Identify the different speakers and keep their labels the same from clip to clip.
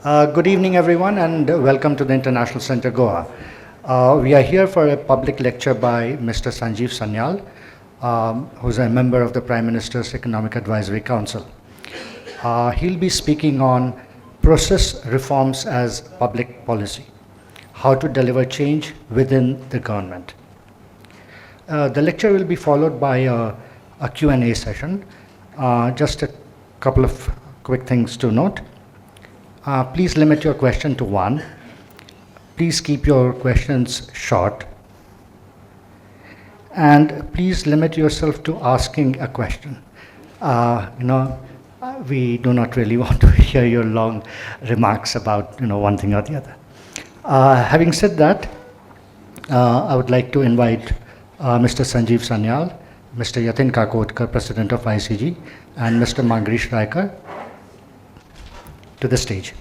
Speaker 1: Good evening, everyone, and welcome to the International Center Goa. We are here for a public lecture by Mr. Sanjeev Sanyal, who's a member of the Prime Minister's Economic Advisory Council. He'll be speaking on process reforms as public policy, how to deliver change within the government. The lecture will be followed by a Q&A session. Just a couple of quick things to note. Please limit your question to one. Please keep your questions short. And please limit yourself to asking a question. We do not really want to hear your long remarks about one thing or the other. Having said that, I would like to invite Mr. Sanjeev Sanyal, Mr. Yatin Kakotkar, President of ICG, and Mr. Mangrish Raikar to the stage.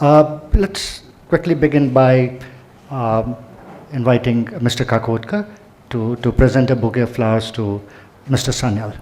Speaker 1: Let's quickly begin by inviting Mr. Kakotkar to present a bouquet of flowers to Mr. Sanyal.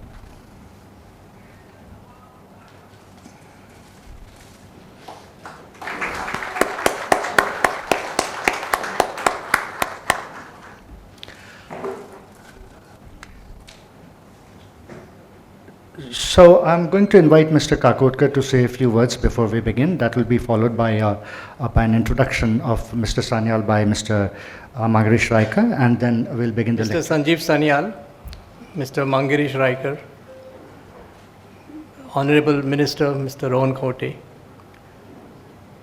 Speaker 1: So I'm going to invite Mr. Kakotkar to say a few words before we begin. That will be followed by an introduction of Mr. Sanyal by Mr. Mangrish Raikar, and then we'll begin the lecture.
Speaker 2: Mr. Sanjeev Sanyal, Mr. Mangrish Raikar, Honorable Minister Mr. Rohan Khote,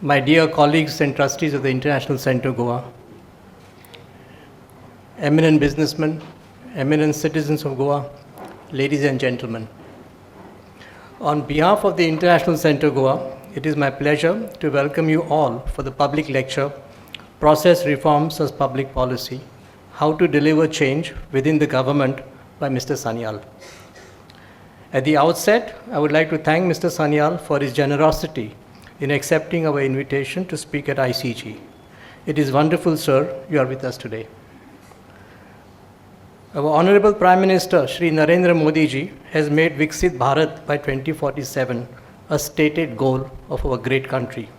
Speaker 2: my dear colleagues and trustees of the International Center Goa, eminent businessmen, eminent citizens of Goa, ladies and gentlemen. On behalf of the International Center Goa, it is my pleasure to welcome you all for the public lecture, Process Reforms as Public Policy, How to Deliver Change Within the Government by Mr. Sanyal. At the outset, I would like to thank Mr. Sanyal for his generosity in accepting our invitation to speak at ICG. It is wonderful, sir, you are with us today. Our Honorable Prime Minister, Shri Narendra Modi ji, has made Viksit Bharat by 2047 a stated goal of our great country.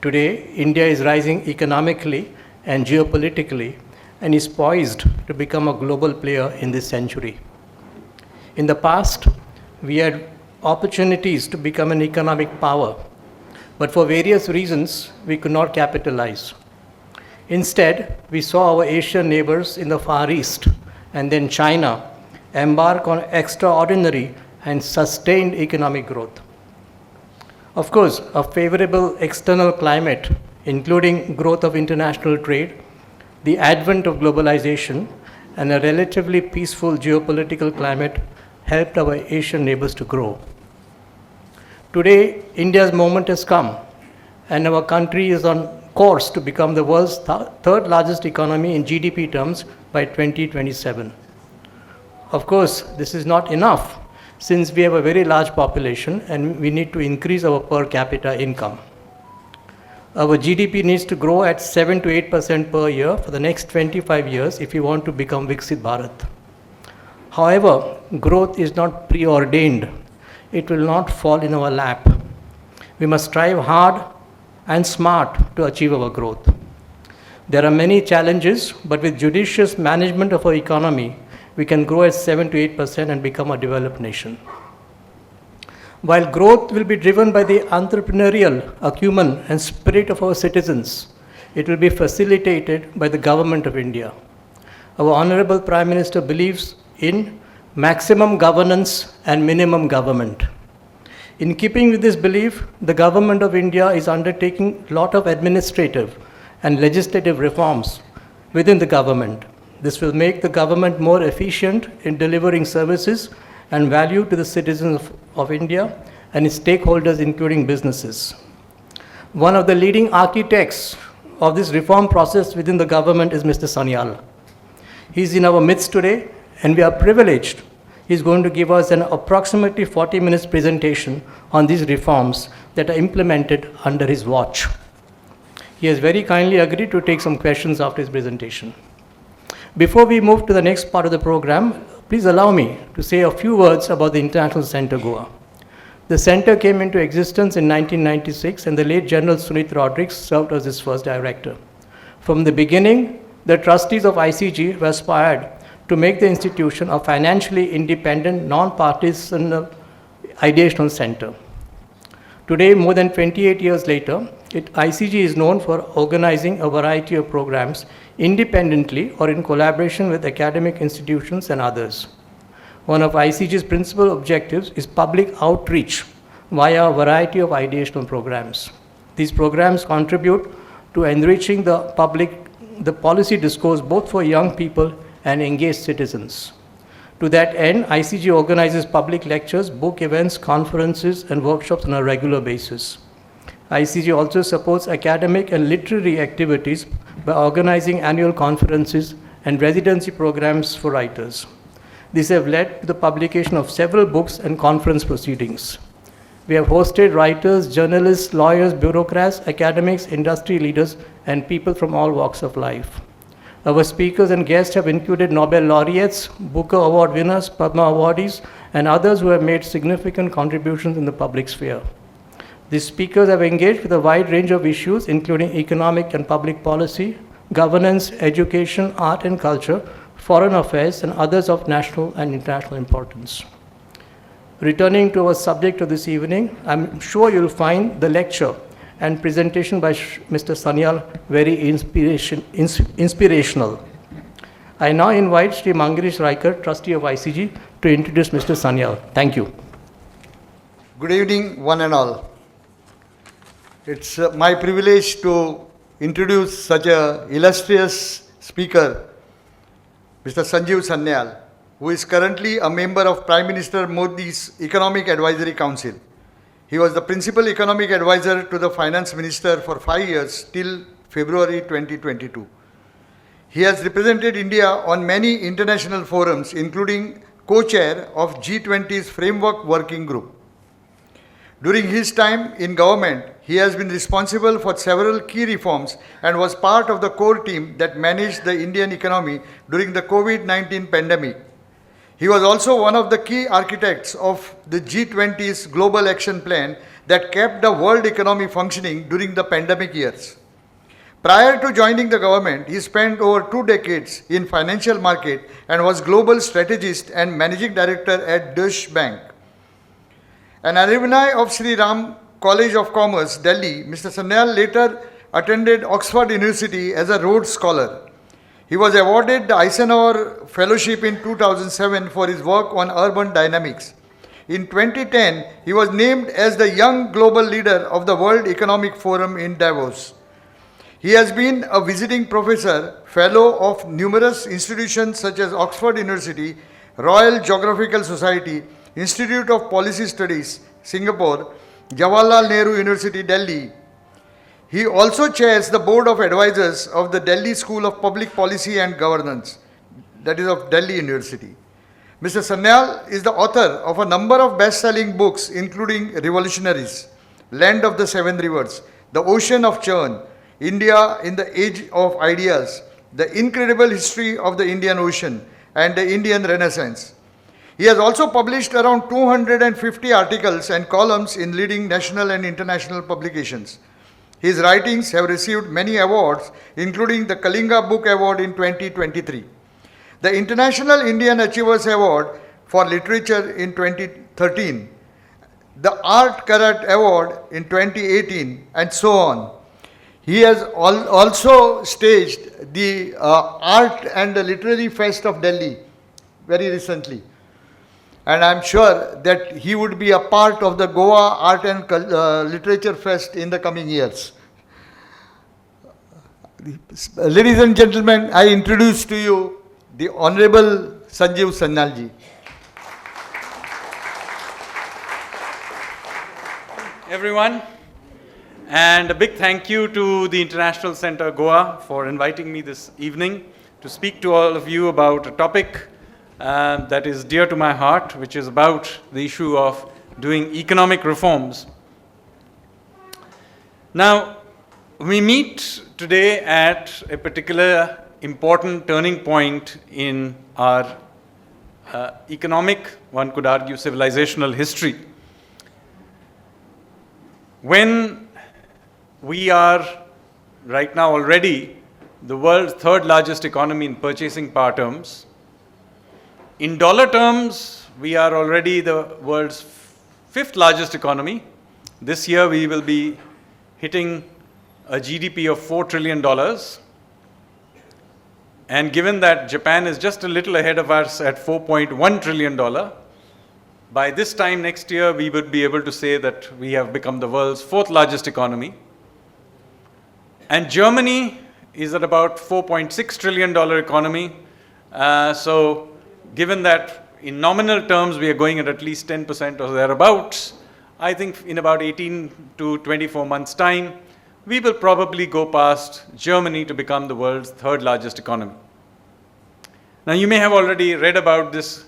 Speaker 2: Today, India is rising economically and geopolitically and is poised to become a global player in this century. In the past, we had opportunities to become an economic power, but for various reasons, we could not capitalize. Instead, we saw our Asian neighbors in the Far East and then China embark on extraordinary and sustained economic growth. Of course, a favorable external climate, including growth of international trade, the advent of globalization, and a relatively peaceful geopolitical climate helped our Asian neighbors to grow. Today, India's moment has come, and our country is on course to become the world's third largest economy in GDP terms by 2027. Of course, this is not enough since we have a very large population and we need to increase our per capita income. Our GDP needs to grow at 7 to 8% per year for the next 25 years if we want to become Viksit Bharat. However, growth is not preordained. It will not fall in our lap. We must strive hard and smart to achieve our growth. There are many challenges, but with judicious management of our economy, we can grow at 7 to 8% and become a developed nation. While growth will be driven by the entrepreneurial acumen and spirit of our citizens, it will be facilitated by the Government of India. Our Honorable Prime Minister believes in maximum governance and minimum government. In keeping with this belief, the Government of India is undertaking a lot of administrative and legislative reforms within the government. This will make the government more efficient in delivering services and value to the citizens of India and its stakeholders, including businesses. One of the leading architects of this reform process within the government is Mr. Sanyal. He is in our midst today, and we are privileged. He is going to give us an approximately 40 minutes presentation on these reforms that are implemented under his watch. He has very kindly agreed to take some questions after his presentation. Before we move to the next part of the program, please allow me to say a few words about the International Center Goa. The center came into existence in 1996, and the late General Sunit Rodrigues served as its first director. From the beginning, the trustees of ICG were aspired to make the institution a financially independent, non-partisan ideational center. Today, more than 28 years later, ICG is known for organizing a variety of programs independently or in collaboration with academic institutions and others. One of ICG's principal objectives is public outreach via a variety of ideational programs. These programs contribute to enriching the policy discourse both for young people and engaged citizens. To that end, ICG organizes public lectures, book events, conferences, and workshops on a regular basis. ICG also supports academic and literary activities by organizing annual conferences and residency programs for writers. These have led to the publication of several books and conference proceedings. We have hosted writers, journalists, lawyers, bureaucrats, academics, industry leaders, and people from all walks of life. Our speakers and guests have included Nobel laureates, Booker Award winners, Padma awardees, and others who have made significant contributions in the public sphere. These speakers have engaged with a wide range of issues, including economic and public policy, governance, education, art and culture, foreign affairs, and others of national and international importance. Returning to our subject of this evening, I'm sure you'll find the lecture and presentation by Mr. Sanyal very inspirational. I now invite Sri Mangirish Raikar, trustee of ICG, to introduce Mr. Sanyal. Thank you.
Speaker 3: Good evening, one and all. It's my privilege to introduce such an illustrious speaker, Mr. Sanjeev Sanyal, who is currently a member of Prime Minister Modi's Economic Advisory Council. He was the principal economic advisor to the finance minister for 5 years till February 2022. He has represented India on many international forums, including co-chair of G20's Framework Working Group. During his time in government, he has been responsible for several key reforms and was part of the core team that managed the Indian economy during the COVID-19 pandemic. He was also one of the key architects of the G20's Global Action Plan that kept the world economy functioning during the pandemic years. Prior to joining the government, he spent over 2 decades in financial market and was global strategist and managing director at Deutsche Bank. An alumni of Sri Ram College of Commerce, Delhi, Mr. Sanyal later attended Oxford University as a Rhodes Scholar. He was awarded the Eisenhower Fellowship in 2007 for his work on urban dynamics. In 2010, he was named as the Young Global Leader of the World Economic Forum in Davos. He has been a visiting professor, fellow of numerous institutions such as Oxford University, Royal Geographical Society, Institute of Policy Studies, Singapore, Jawaharlal Nehru University, Delhi. He also chairs the Board of Advisors of the Delhi School of Public Policy and Governance, that is of Delhi University. Mr. Sanyal is the author of a number of best-selling books, including Revolutionaries, Land of the Seven Rivers, The Ocean of Churn, India in the Age of Ideas, The Incredible History of the Indian Ocean, and the Indian Renaissance. He has also published around 250 articles and columns in leading national and international publications. His writings have received many awards, including the Kalinga Book Award in 2023, the International Indian Achievers Award for Literature in 2013, the Art Karat Award in 2018, and so on. He has also staged the Art and the Literary Fest of Delhi very recently. And I'm sure that he would be a part of the Goa Art and Literature Fest in the coming years. Ladies and gentlemen, I introduce to you the Honorable Sanjeev Sanyal ji.
Speaker 4: Everyone, and a big thank you to the International Center Goa for inviting me this evening to speak to all of you about a topic that is dear to my heart, which is about the issue of doing economic reforms. Now, we meet today at a particular important turning point in our economic, one could argue, civilizational history. When we are right now already the world's third largest economy in purchasing power terms, in dollar terms, we are already the world's fifth largest economy. This year, we will be hitting a GDP of $4 trillion. And given that Japan is just a little ahead of us at $4.1 trillion, by this time next year, we would be able to say that we have become the world's fourth largest economy. And Germany is at about $4.6 trillion economy. So given that in nominal terms we are going at least 10% or thereabouts, I think in about 18 to 24 months' time, we will probably go past Germany to become the world's third largest economy. Now, you may have already read about this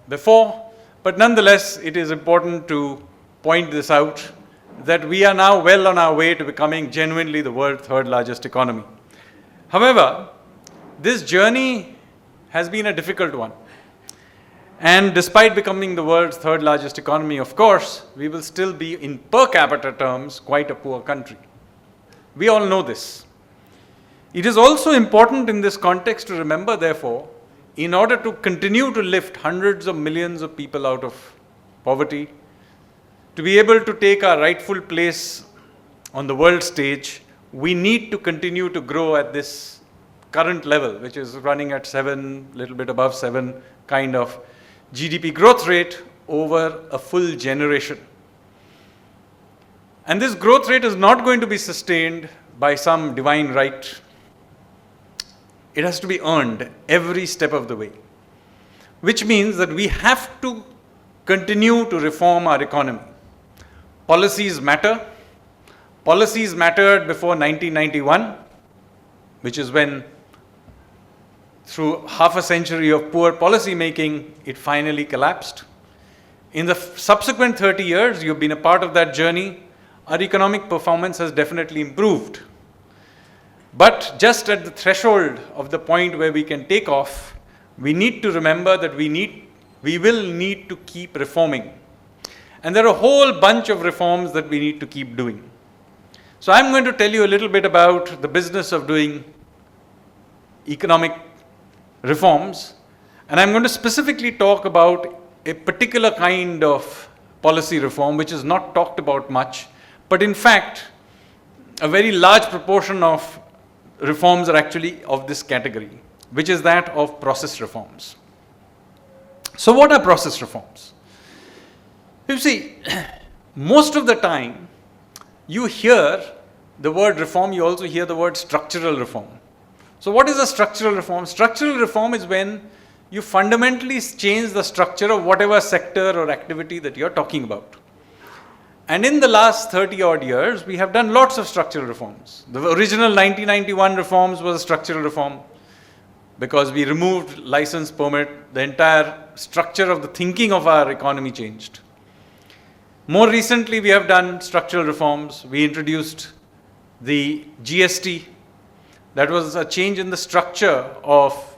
Speaker 4: before, but nonetheless, it is important to point this out, that we are now well on our way to becoming genuinely the world's third largest economy. However, this journey has been a difficult one. And despite becoming the world's third largest economy, of course, we will still be, in per capita terms, quite a poor country. We all know this. It is also important in this context to remember, therefore, in order to continue to lift hundreds of millions of people out of poverty, to be able to take our rightful place on the world stage, we need to continue to grow at this current level, which is running at 7, little bit above 7 kind of GDP growth rate over a full generation. And this growth rate is not going to be sustained by some divine right. It has to be earned every step of the way, which means that we have to continue to reform our economy. Policies matter. Policies mattered before 1991, which is when, through half a century of poor policy making, it finally collapsed. In the subsequent 30 years, you've been a part of that journey. Our economic performance has definitely improved. But just at the threshold of the point where we can take off, we need to remember that we will need to keep reforming. And there are a whole bunch of reforms that we need to keep doing. So I'm going to tell you a little bit about the business of doing economic reforms, and I'm going to specifically talk about a particular kind of policy reform which is not talked about much, but in fact, a very large proportion of reforms are actually of this category, which is that of process reforms. So what are process reforms? You see, most of the time you hear the word reform, you also hear the word structural reform. So what is a structural reform? Structural reform is when you fundamentally change the structure of whatever sector or activity that you're talking about. And in the last 30 odd years, we have done lots of structural reforms. The original 1991 reforms was a structural reform because we removed license permit, the entire structure of the thinking of our economy changed. More recently, we have done structural reforms. We introduced the GST. That was a change in the structure of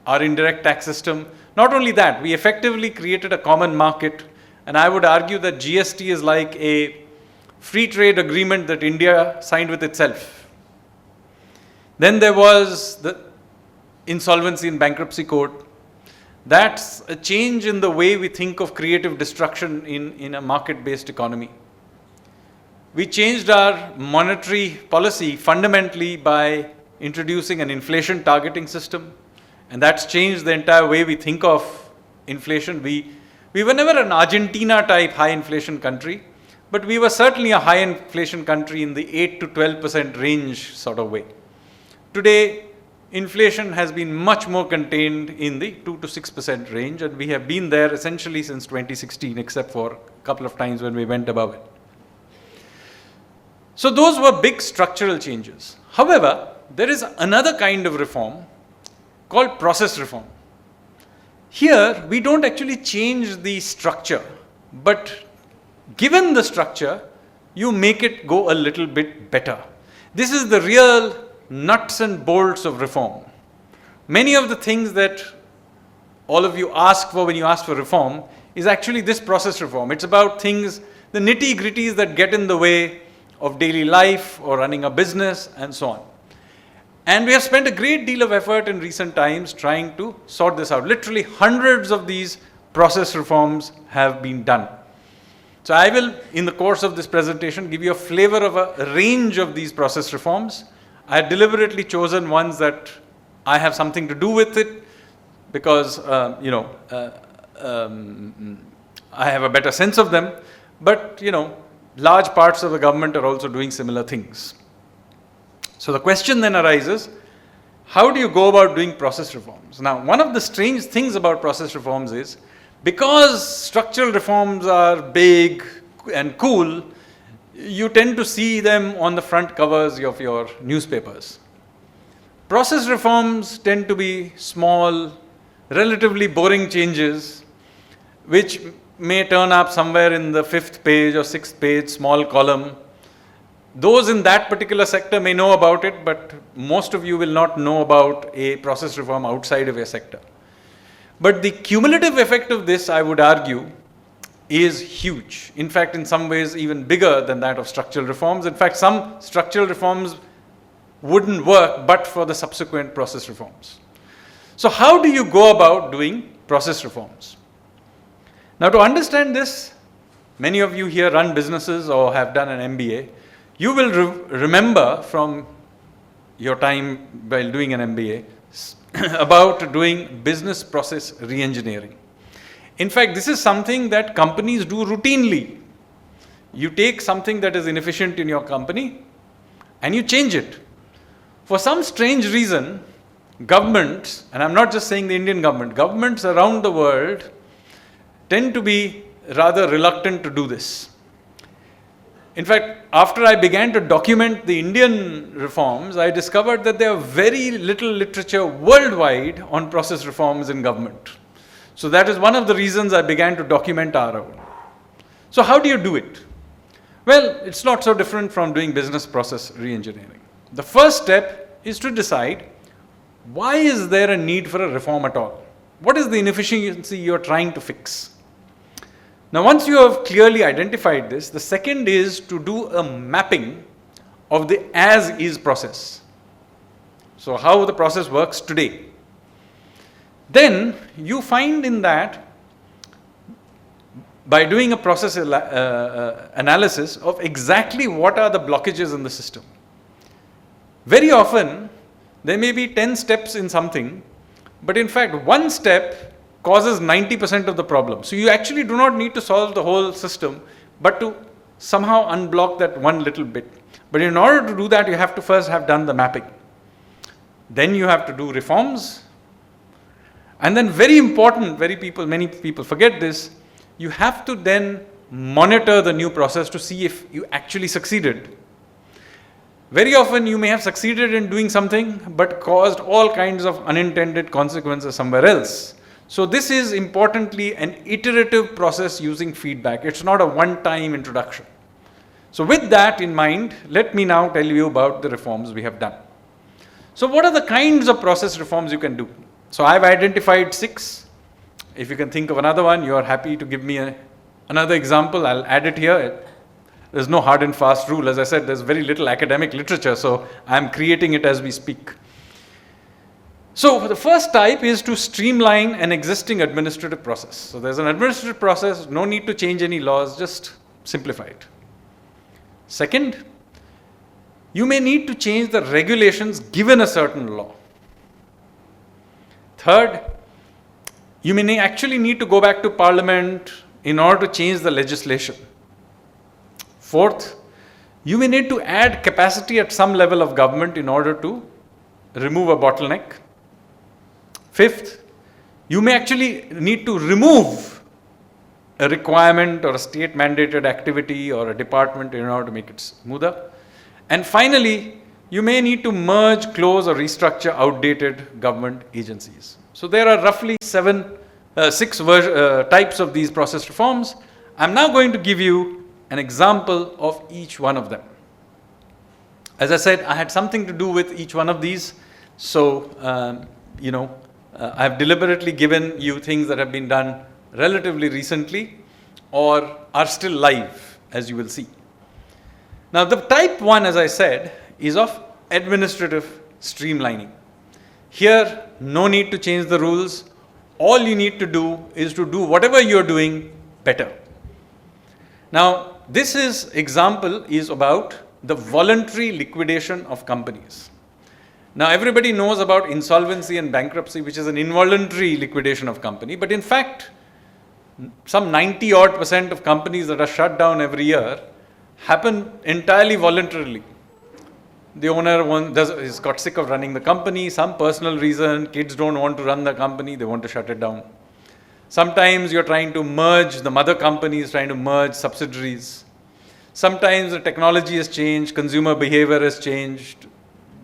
Speaker 4: our indirect tax system. Not only that, we effectively created a common market, and I would argue that GST is like a free trade agreement that India signed with itself. Then there was the insolvency and bankruptcy code. That's a change in the way we think of creative destruction in a market-based economy. We changed our monetary policy fundamentally by introducing an inflation targeting system, and that's changed the entire way we think of inflation. We were never an Argentina type high inflation country, but we were certainly a high inflation country in the 8 to 12% range sort of way. Today, inflation has been much more contained in the 2 to 6% range, and we have been there essentially since 2016, except for a couple of times when we went above it. So those were big structural changes. However, there is another kind of reform called process reform. Here, we don't actually change the structure, but given the structure, you make it go a little bit better. This is the real nuts and bolts of reform. Many of the things that all of you ask for when you ask for reform is actually this process reform. It's about things, the nitty-gritties that get in the way of daily life or running a business and so on. And we have spent a great deal of effort in recent times trying to sort this out. Literally hundreds of these process reforms have been done. So I will, in the course of this presentation, give you a flavor of a range of these process reforms. I have deliberately chosen ones that I have something to do with it because, I have a better sense of them. But, large parts of the government are also doing similar things. So the question then arises, how do you go about doing process reforms? Now, one of the strange things about process reforms is, because structural reforms are big and cool, you tend to see them on the front covers of your newspapers. Process reforms tend to be small, relatively boring changes, which may turn up somewhere in the 5th page or 6th page, small column. Those in that particular sector may know about it, but most of you will not know about a process reform outside of your sector. But the cumulative effect of this, I would argue, is huge. In fact, in some ways, even bigger than that of structural reforms. In fact, some structural reforms wouldn't work but for the subsequent process reforms. So how do you go about doing process reforms? Now, to understand this, many of you here run businesses or have done an MBA. You will remember from your time while doing an MBA about doing business process reengineering. In fact, this is something that companies do routinely. You take something that is inefficient in your company and you change it. For some strange reason, governments, and I'm not just saying the Indian government, governments around the world tend to be rather reluctant to do this. In fact, after I began to document the Indian reforms, I discovered that there are very little literature worldwide on process reforms in government. So that is one of the reasons I began to document our own. So how do you do it? Well, it's not so different from doing business process reengineering. The first step is to decide, why is there a need for a reform at all? What is the inefficiency you're trying to fix? Now, once you have clearly identified this, the second is to do a mapping of the as-is process. So how the process works today. Then you find in that, by doing a process analysis of exactly what are the blockages in the system. Very often, there may be 10 steps in something, but in fact, one step causes 90% of the problem. So you actually do not need to solve the whole system, but to somehow unblock that one little bit. But in order to do that, you have to first have done the mapping. Then you have to do reforms. And then very important, many people forget this, you have to then monitor the new process to see if you actually succeeded. Very often you may have succeeded in doing something, but caused all kinds of unintended consequences somewhere else. So this is importantly an iterative process using feedback. It's not a one-time introduction. So with that in mind, let me now tell you about the reforms we have done. So what are the kinds of process reforms you can do? So I've identified 6. If you can think of another one, you are happy to give me another example, I'll add it here. There's no hard and fast rule. As I said, there's very little academic literature, so I'm creating it as we speak. So the first type is to streamline an existing administrative process. So there's an administrative process, no need to change any laws, just simplify it. Second, you may need to change the regulations given a certain law. Third, you may actually need to go back to Parliament in order to change the legislation. Fourth, you may need to add capacity at some level of government in order to remove a bottleneck. Fifth, you may actually need to remove a requirement or a state mandated activity or a department in order to make it smoother. And finally, you may need to merge, close or restructure outdated government agencies. So there are roughly 6 types of these process reforms. I'm now going to give you an example of each one of them. As I said, I had something to do with each one of these. So, I've deliberately given you things that have been done relatively recently or are still live, as you will see. Now, the type 1, as I said, is of administrative streamlining. Here, no need to change the rules. All you need to do is to do whatever you're doing better. Now, this example is about the voluntary liquidation of companies. Now, everybody knows about insolvency and bankruptcy, which is an involuntary liquidation of company. But in fact, some 90% of companies that are shut down every year happen entirely voluntarily. The owner has got sick of running the company, some personal reason, kids don't want to run the company, they want to shut it down. Sometimes you're trying to merge, the mother company is trying to merge subsidiaries. Sometimes the technology has changed, consumer behavior has changed,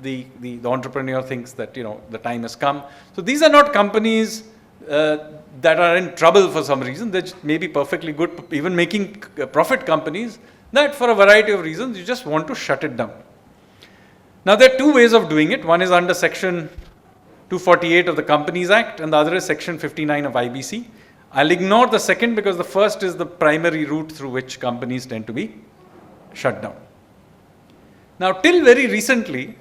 Speaker 4: the entrepreneur thinks that the time has come. So these are not companies that are in trouble for some reason. They may be perfectly good, even making profit companies, that for a variety of reasons you just want to shut it down. Now there are two ways of doing it. One is under section 248 of the Companies Act and the other is section 59 of IBC. I'll ignore the second because the first is the primary route through which companies tend to be shut down. Now till very recently,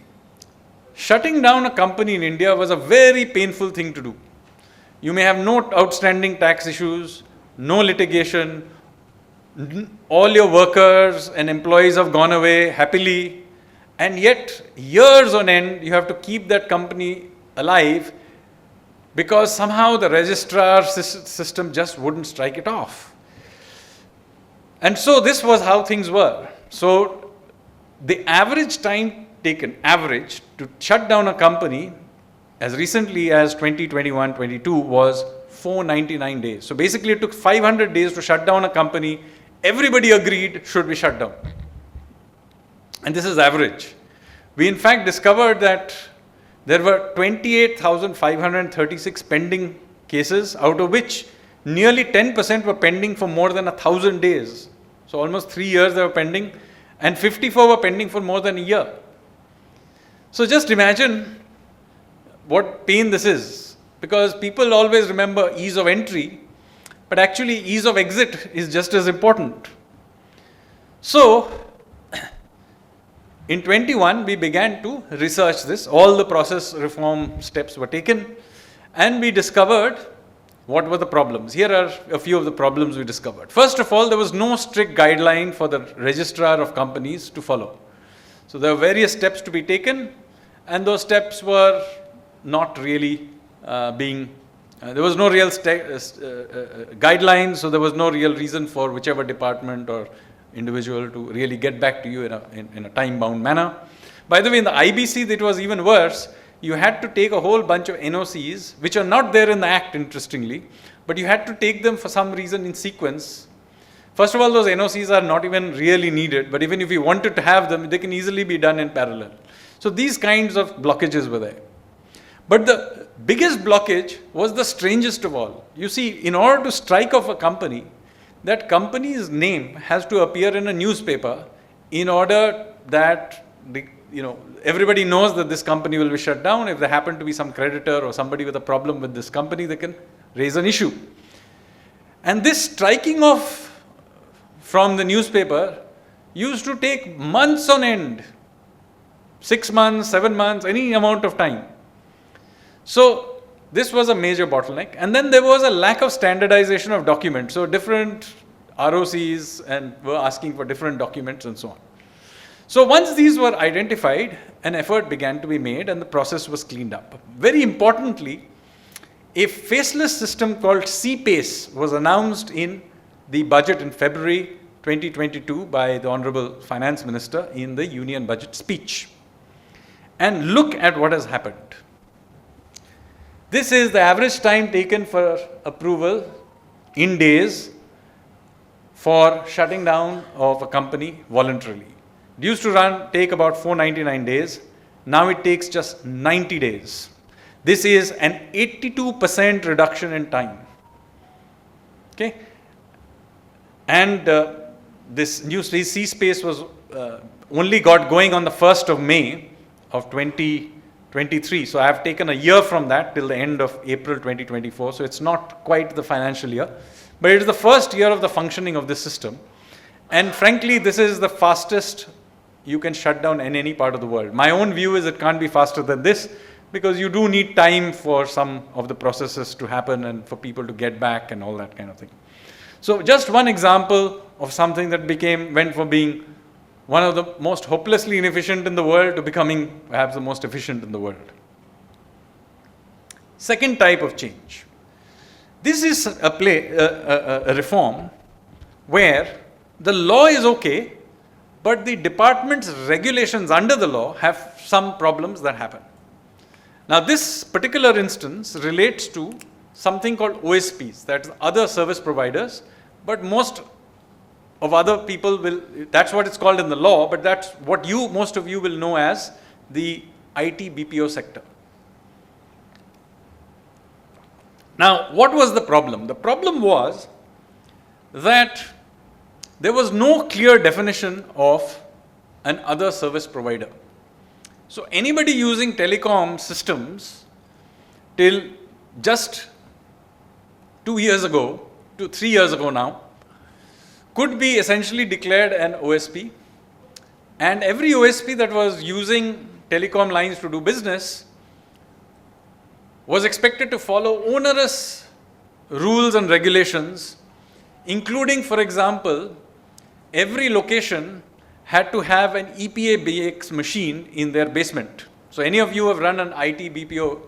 Speaker 4: shutting down a company in India was a very painful thing to do. You may have no outstanding tax issues, no litigation, all your workers and employees have gone away happily, and yet years on end you have to keep that company alive because somehow the registrar system just wouldn't strike it off. And so this was how things were. So the average time taken, to shut down a company as recently as 2021-22 was 499 days. So basically it took 500 days to shut down a company. Everybody agreed should be shut down. And this is average. We in fact discovered that there were 28,536 pending cases, out of which nearly 10% were pending for more than 1,000 days. So almost 3 years they were pending, and 54 were pending for more than a year. So just imagine what pain this is, because people always remember ease of entry, but actually ease of exit is just as important. So in 21, we began to research this. All the process reform steps were taken, and we discovered what were the problems. Here are a few of the problems we discovered. First of all, there was no strict guideline for the registrar of companies to follow. So there were various steps to be taken, and those steps were not really there was no real guidelines, so there was no real reason for whichever department or individual to really get back to you in a time-bound manner. By the way, in the IBC, it was even worse. You had to take a whole bunch of NOCs, which are not there in the Act, interestingly, but you had to take them for some reason in sequence. First of all, those NOCs are not even really needed, but even if you wanted to have them, they can easily be done in parallel. So these kinds of blockages were there. But the biggest blockage was the strangest of all. You see, in order to strike off a company, that company's name has to appear in a newspaper in order that everybody knows that this company will be shut down. If there happen to be some creditor or somebody with a problem with this company, they can raise an issue. And this striking off from the newspaper used to take months on end, 6 months, 7 months, any amount of time. So this was a major bottleneck. And then there was a lack of standardization of documents. So different ROCs were asking for different documents and so on. So once these were identified, an effort began to be made and the process was cleaned up. Very importantly, a faceless system called CPACE was announced in the budget in February 2022 by the Honorable Finance Minister in the Union Budget speech. And look at what has happened. This is the average time taken for approval in days for shutting down of a company voluntarily. It used to take about 499 days. Now it takes just 90 days. This is an 82% reduction in time. Okay? And this new C-Space was only got going on the 1st of May of 2023. So I have taken a year from that till the end of April 2024. So it's not quite the financial year, but it is the first year of the functioning of this system. And frankly, this is the fastest you can shut down in any part of the world. My own view is it can't be faster than this, because you do need time for some of the processes to happen and for people to get back and all that kind of thing. So just one example of something that went from being one of the most hopelessly inefficient in the world to becoming perhaps the most efficient in the world. Second type of change. This is a reform where the law is okay, but the department's regulations under the law have some problems that happen. Now, this particular instance relates to something called OSPs, that's other service providers, but most of other people that's what it's called in the law, but that's what most of you will know as the IT-BPO sector. Now, what was the problem? The problem was that there was no clear definition of an other service provider. So anybody using telecom systems till just 2 years ago to 3 years ago now could be essentially declared an OSP, and every OSP that was using telecom lines to do business was expected to follow onerous rules and regulations, including, for example, every location had to have an EPA-BX machine in their basement. So any of you who have run an IT-BPO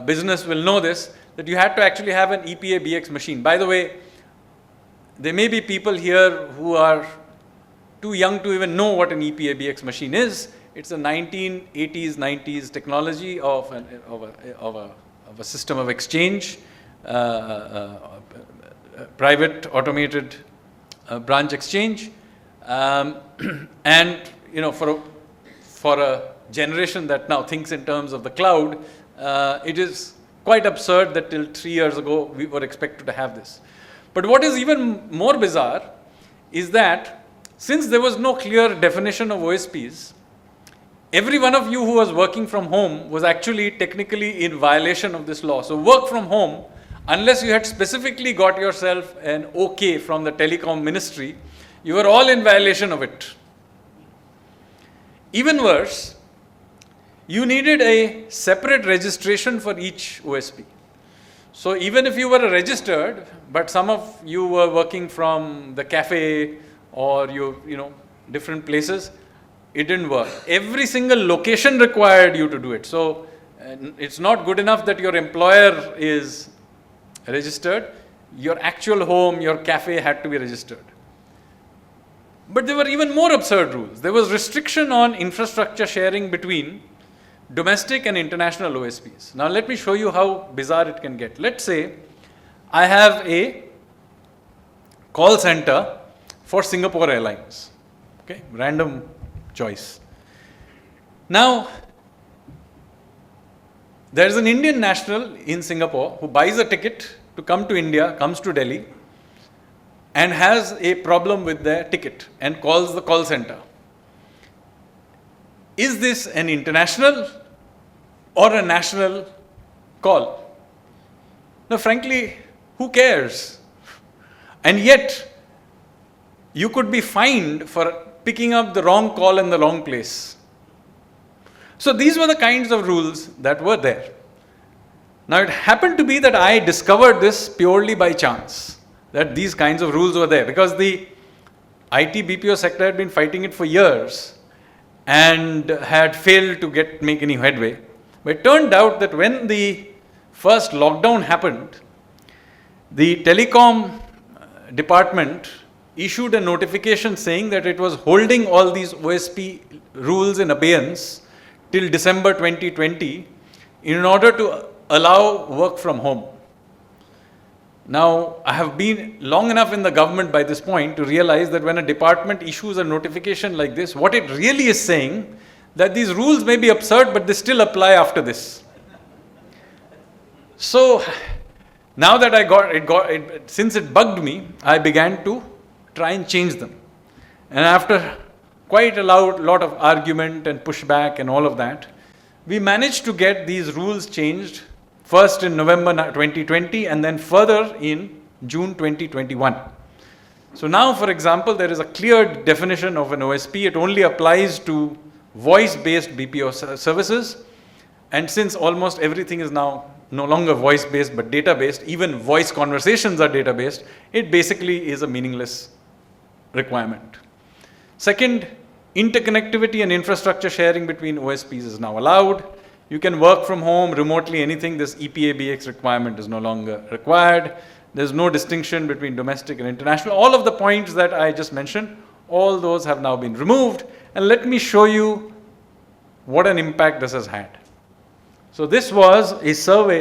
Speaker 4: business will know this, that you had to actually have an EPA-BX machine. By the way, there may be people here who are too young to even know what an EPA-BX machine is. It's a 1980s, 90s technology of a system of exchange, private automated branch exchange. And for a generation that now thinks in terms of the cloud, it is quite absurd that till 3 years ago we were expected to have this. But what is even more bizarre is that since there was no clear definition of OSPs, every one of you who was working from home was actually technically in violation of this law. So work from home, unless you had specifically got yourself an okay from the telecom ministry, you were all in violation of it. Even worse, you needed a separate registration for each OSP. So even if you were registered, but some of you were working from the cafe or different places, it didn't work. Every single location required you to do it. So it's not good enough that your employer is registered. Your actual home, your cafe had to be registered. But there were even more absurd rules. There was restriction on infrastructure sharing between domestic and international OSPs. Now let me show you how bizarre it can get. Let's say I have a call center for Singapore Airlines. Okay, random choice. Now, there's an Indian national in Singapore who buys a ticket to come to India, comes to Delhi, and has a problem with their ticket and calls the call center. Is this an international or a national call? Now, frankly, who cares? And yet, you could be fined for picking up the wrong call in the wrong place. So these were the kinds of rules that were there. Now, it happened to be that I discovered this purely by chance, that these kinds of rules were there, because the IT-BPO sector had been fighting it for years and had failed to make any headway. But it turned out that when the first lockdown happened, the telecom department issued a notification saying that it was holding all these OSP rules in abeyance till December 2020 in order to allow work from home. Now, I have been long enough in the government by this point to realize that when a department issues a notification like this, what it really is saying that these rules may be absurd, but they still apply after this. So, now that since it bugged me, I began to try and change them. And after quite a lot of argument and pushback and all of that, we managed to get these rules changed first in November 2020 and then further in June 2021. So now, for example, there is a clear definition of an OSP. It only applies to voice-based BPO services. And since almost everything is now no longer voice-based but data-based, even voice conversations are data-based, it basically is a meaningless requirement. Second, interconnectivity and infrastructure sharing between OSPs is now allowed. You can work from home remotely, anything. This EPA-BX requirement is no longer required. There's no distinction between domestic and international. All of the points that I just mentioned, all those have now been removed. And let me show you what an impact this has had. So this was a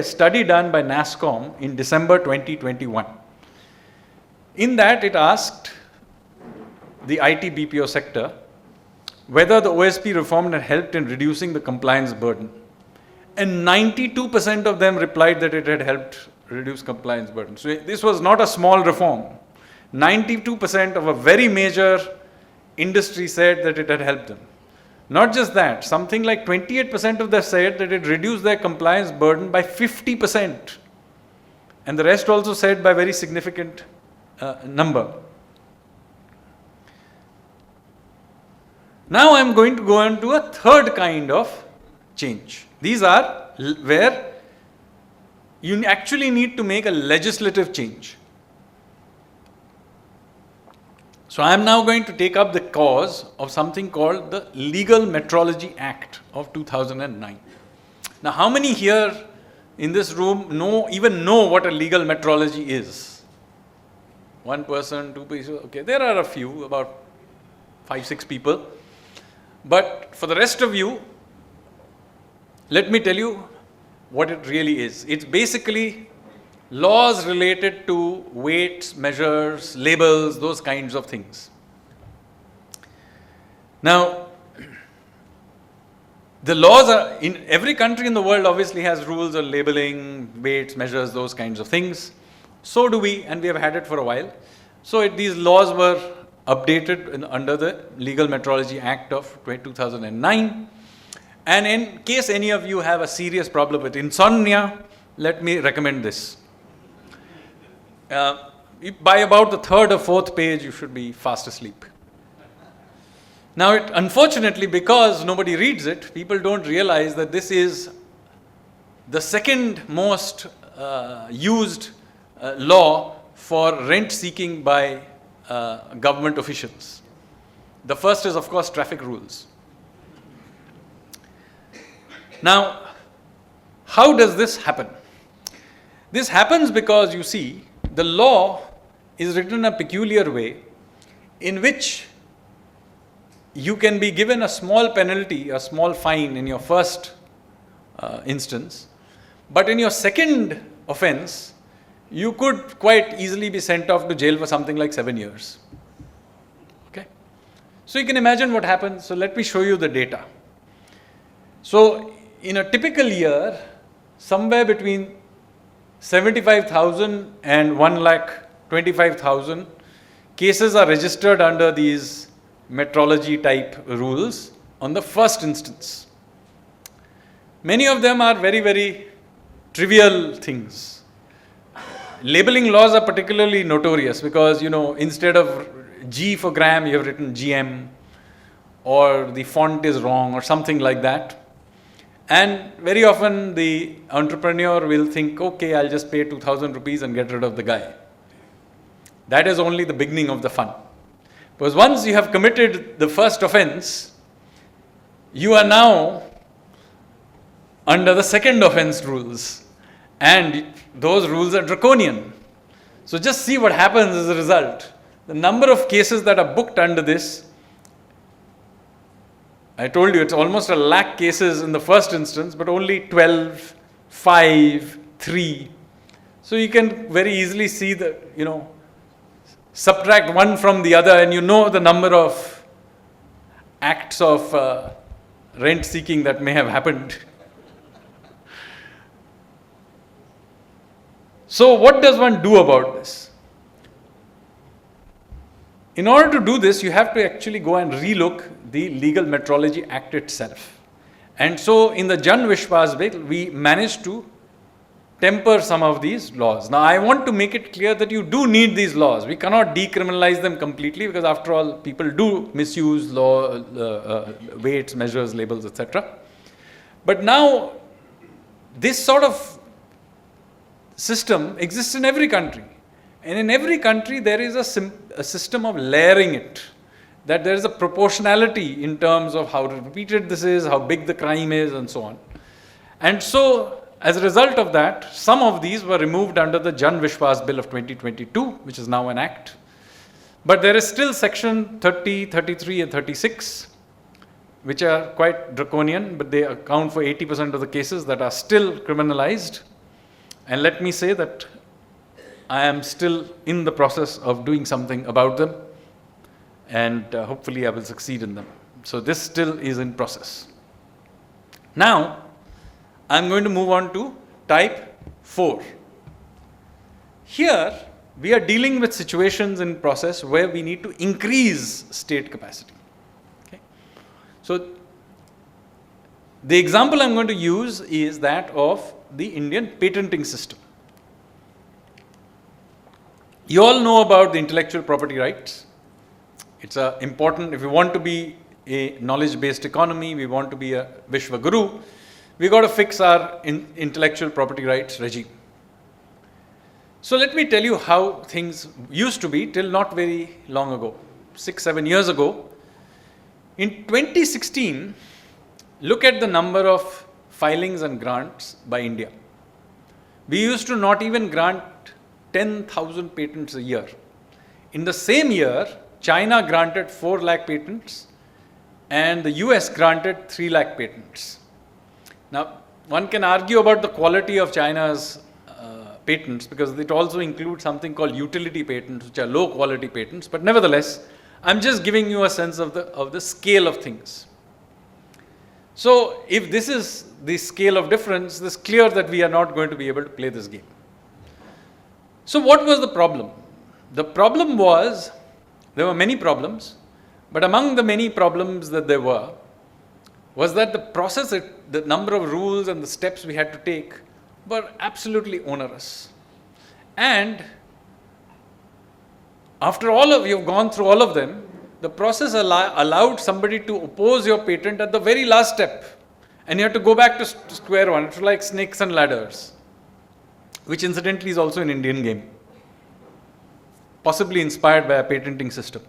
Speaker 4: study done by NASSCOM in December 2021. In that, it asked the IT-BPO sector whether the OSP reform had helped in reducing the compliance burden. And 92% of them replied that it had helped reduce compliance burden. So this was not a small reform. 92% of a very major industry said that it had helped them. Not just that, something like 28% of them said that it reduced their compliance burden by 50%. And the rest also said by very significant number. Now I'm going to go on to a third kind of change. These are where you actually need to make a legislative change. So I am now going to take up the cause of something called the Legal Metrology Act of 2009. Now, how many here in this room even know what a legal metrology is? One person, two people, okay, there are a few, about 5-6 people. But for the rest of you, let me tell you what it really is. It's basically laws related to weights, measures, labels, those kinds of things. Now, the laws are, in every country in the world obviously has rules on labeling, weights, measures, those kinds of things. So do we, and we have had it for a while. So these laws were updated under the Legal Metrology Act of 2009. And in case any of you have a serious problem with insomnia, let me recommend this. By about the third or fourth page, you should be fast asleep. Now, unfortunately, because nobody reads it, people don't realize that this is the second most used law for rent seeking by government officials. The first is, of course, traffic rules. Now, how does this happen? This happens because, you see, the law is written in a peculiar way in which you can be given a small penalty, a small fine in your first instance, but in your second offense, you could quite easily be sent off to jail for something like 7 years. Okay? So you can imagine what happens. So let me show you the data. So in a typical year, somewhere between 75,000 and 1,25,000 cases are registered under these metrology type rules on the first instance. Many of them are very, very trivial things. Labeling laws are particularly notorious because, instead of G for gram, you have written GM, or the font is wrong or something like that. And very often the entrepreneur will think, okay, I'll just pay 2,000 rupees and get rid of the guy. That is only the beginning of the fun. Because once you have committed the first offense, you are now under the second offense rules. And those rules are draconian. So just see what happens as a result. The number of cases that are booked under this, I told you it's almost 1 lakh cases in the first instance, but only 12, 5, 3. So you can very easily see the, subtract one from the other and the number of acts of rent seeking that may have happened. So what does one do about this? In order to do this, you have to actually go and relook the legal Metrology Act itself. And so in the Jan Vishwas bill, we managed to temper some of these laws. Now, I want to make it clear that you do need these laws. We cannot decriminalize them completely because after all, people do misuse law, weights, measures, labels, etc. But now, this sort of system exists in every country. And in every country, there is a system of layering it. That there is a proportionality in terms of how repeated this is, how big the crime is, and so on. And so, as a result of that, some of these were removed under the Jan Vishwas Bill of 2022, which is now an act. But there is still section 30, 33, and 36, which are quite draconian, but they account for 80% of the cases that are still criminalized. And let me say that I am still in the process of doing something about them, and hopefully I will succeed in them. So this still is in process. Now, I'm going to move on to type 4. Here, we are dealing with situations in process where we need to increase state capacity. Okay? So, the example I'm going to use is that of the Indian patenting system. You all know about the intellectual property rights. It's important, if we want to be a knowledge-based economy, we want to be a Vishwa Guru, we got to fix our intellectual property rights regime. So let me tell you how things used to be till not very long ago, 6-7 years ago. In 2016, look at the number of filings and grants by India. We used to not even grant 10,000 patents a year. In the same year, China granted 4 lakh patents and the US granted 3 lakh patents. Now, one can argue about the quality of China's patents because it also includes something called utility patents, which are low quality patents, but nevertheless, I'm just giving you a sense of the scale of things. So, if this is the scale of difference, it's clear that we are not going to be able to play this game. So, what was the problem? The problem was, there were many problems, but among the many problems that there were, was that the process, the number of rules and the steps we had to take were absolutely onerous. And after you've gone through all of them, the process allowed somebody to oppose your patent at the very last step. And you have to go back to square one. It's like snakes and ladders, which incidentally is also an Indian game, possibly inspired by a patenting system.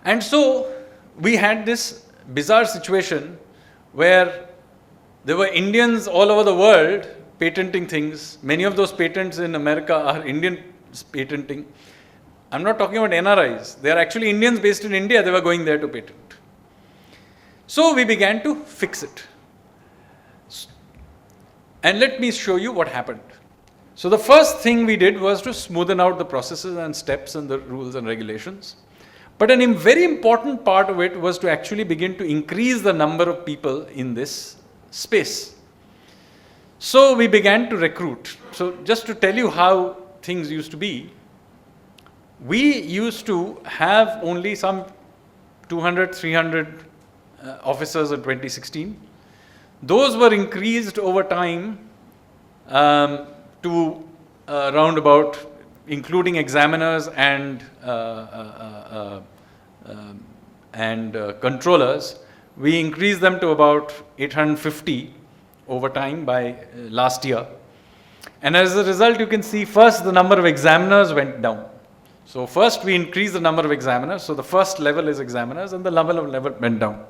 Speaker 4: And so, we had this bizarre situation where there were Indians all over the world patenting things. Many of those patents in America are Indian patenting. I'm not talking about NRIs. They are actually Indians based in India. They were going there to patent. So we began to fix it. And let me show you what happened. So the first thing we did was to smoothen out the processes and steps and the rules and regulations. But a very important part of it was to actually begin to increase the number of people in this space. So we began to recruit. So just to tell you how things used to be, we used to have only some 200, 300 officers in 2016. Those were increased over time to around about, including examiners and controllers, we increased them to about 850 over time by last year. And as a result, you can see first the number of examiners went down. So first we increased the number of examiners. So the first level is examiners and the level went down.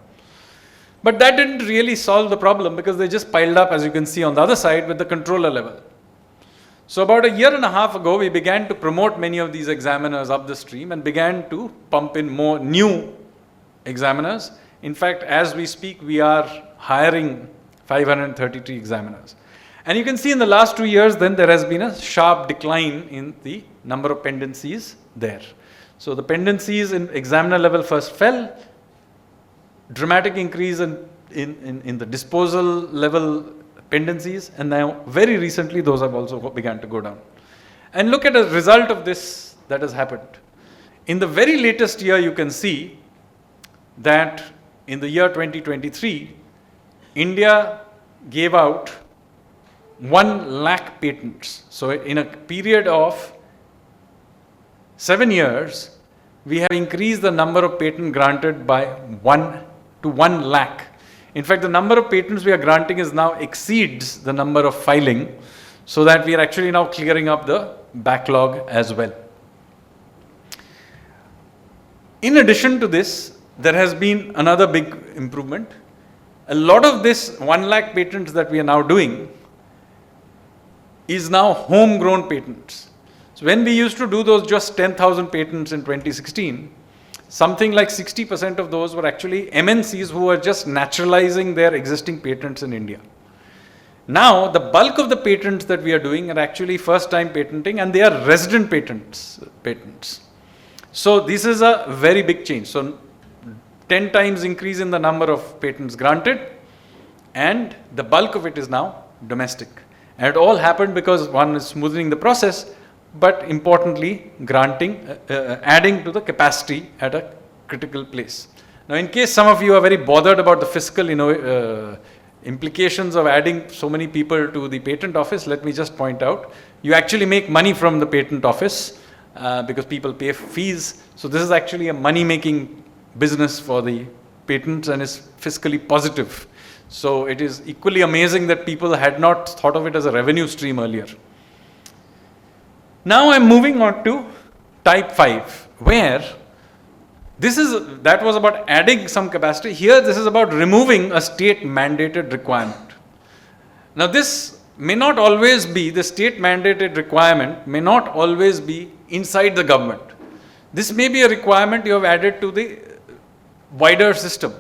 Speaker 4: But that didn't really solve the problem because they just piled up, as you can see on the other side, with the controller level. So about a year and a half ago, we began to promote many of these examiners up the stream and began to pump in more new examiners. In fact, as we speak, we are hiring 533 examiners. And you can see in the last 2 years, then there has been a sharp decline in the number of pendencies there. So the pendencies in examiner level first fell, dramatic increase in the disposal level pendencies, and now very recently those have also begun to go down. And look at the result of this that has happened. In the very latest year, you can see that in the year 2023, India gave out 1 lakh patents. So in a period of 7 years, we have increased the number of patents granted by 1 to 1 lakh. In fact, the number of patents we are granting is now exceeds the number of filing, so that we are actually now clearing up the backlog as well. In addition to this, there has been another big improvement. A lot of this 1 lakh patents that we are now doing is now homegrown patents. So when we used to do those just 10,000 patents in 2016, something like 60% of those were actually MNCs who were just naturalizing their existing patents in India. Now, the bulk of the patents that we are doing are actually first-time patenting, and they are resident patents. So this is a very big change. So 10 times increase in the number of patents granted, and the bulk of it is now domestic. And it all happened because one is smoothing the process, but importantly, adding to the capacity at a critical place. Now, in case some of you are very bothered about the fiscal implications of adding so many people to the patent office, let me just point out, you actually make money from the patent office because people pay fees. So this is actually a money-making business for the patents and is fiscally positive. So it is equally amazing that people had not thought of it as a revenue stream earlier. Now I'm moving on to type 5, where that was about adding some capacity. Here this is about removing a state mandated requirement. Now this may not always be, the state mandated requirement may not always be inside the government. This may be a requirement you have added to the wider system.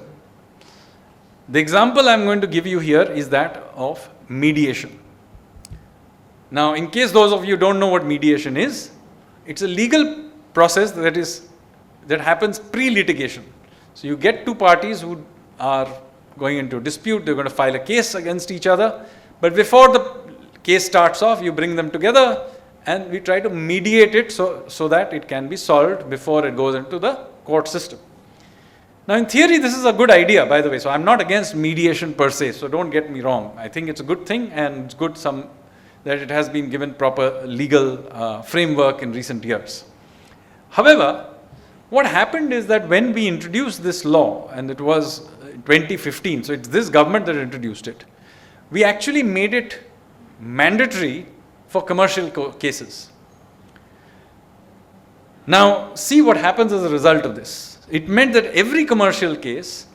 Speaker 4: The example I'm going to give you here is that of mediation. Now, in case those of you don't know what mediation is, it's a legal process that happens pre-litigation. So you get two parties who are going into dispute, they're going to file a case against each other, but before the case starts off, you bring them together and we try to mediate it so that it can be solved before it goes into the court system. Now, in theory, this is a good idea, by the way, so I'm not against mediation per se, so don't get me wrong. I think it's a good thing, and it's good that it has been given proper legal framework in recent years. However, what happened is that when we introduced this law, and it was 2015, so it's this government that introduced it, we actually made it mandatory for commercial cases. Now, see what happens as a result of this. It meant that every commercial case,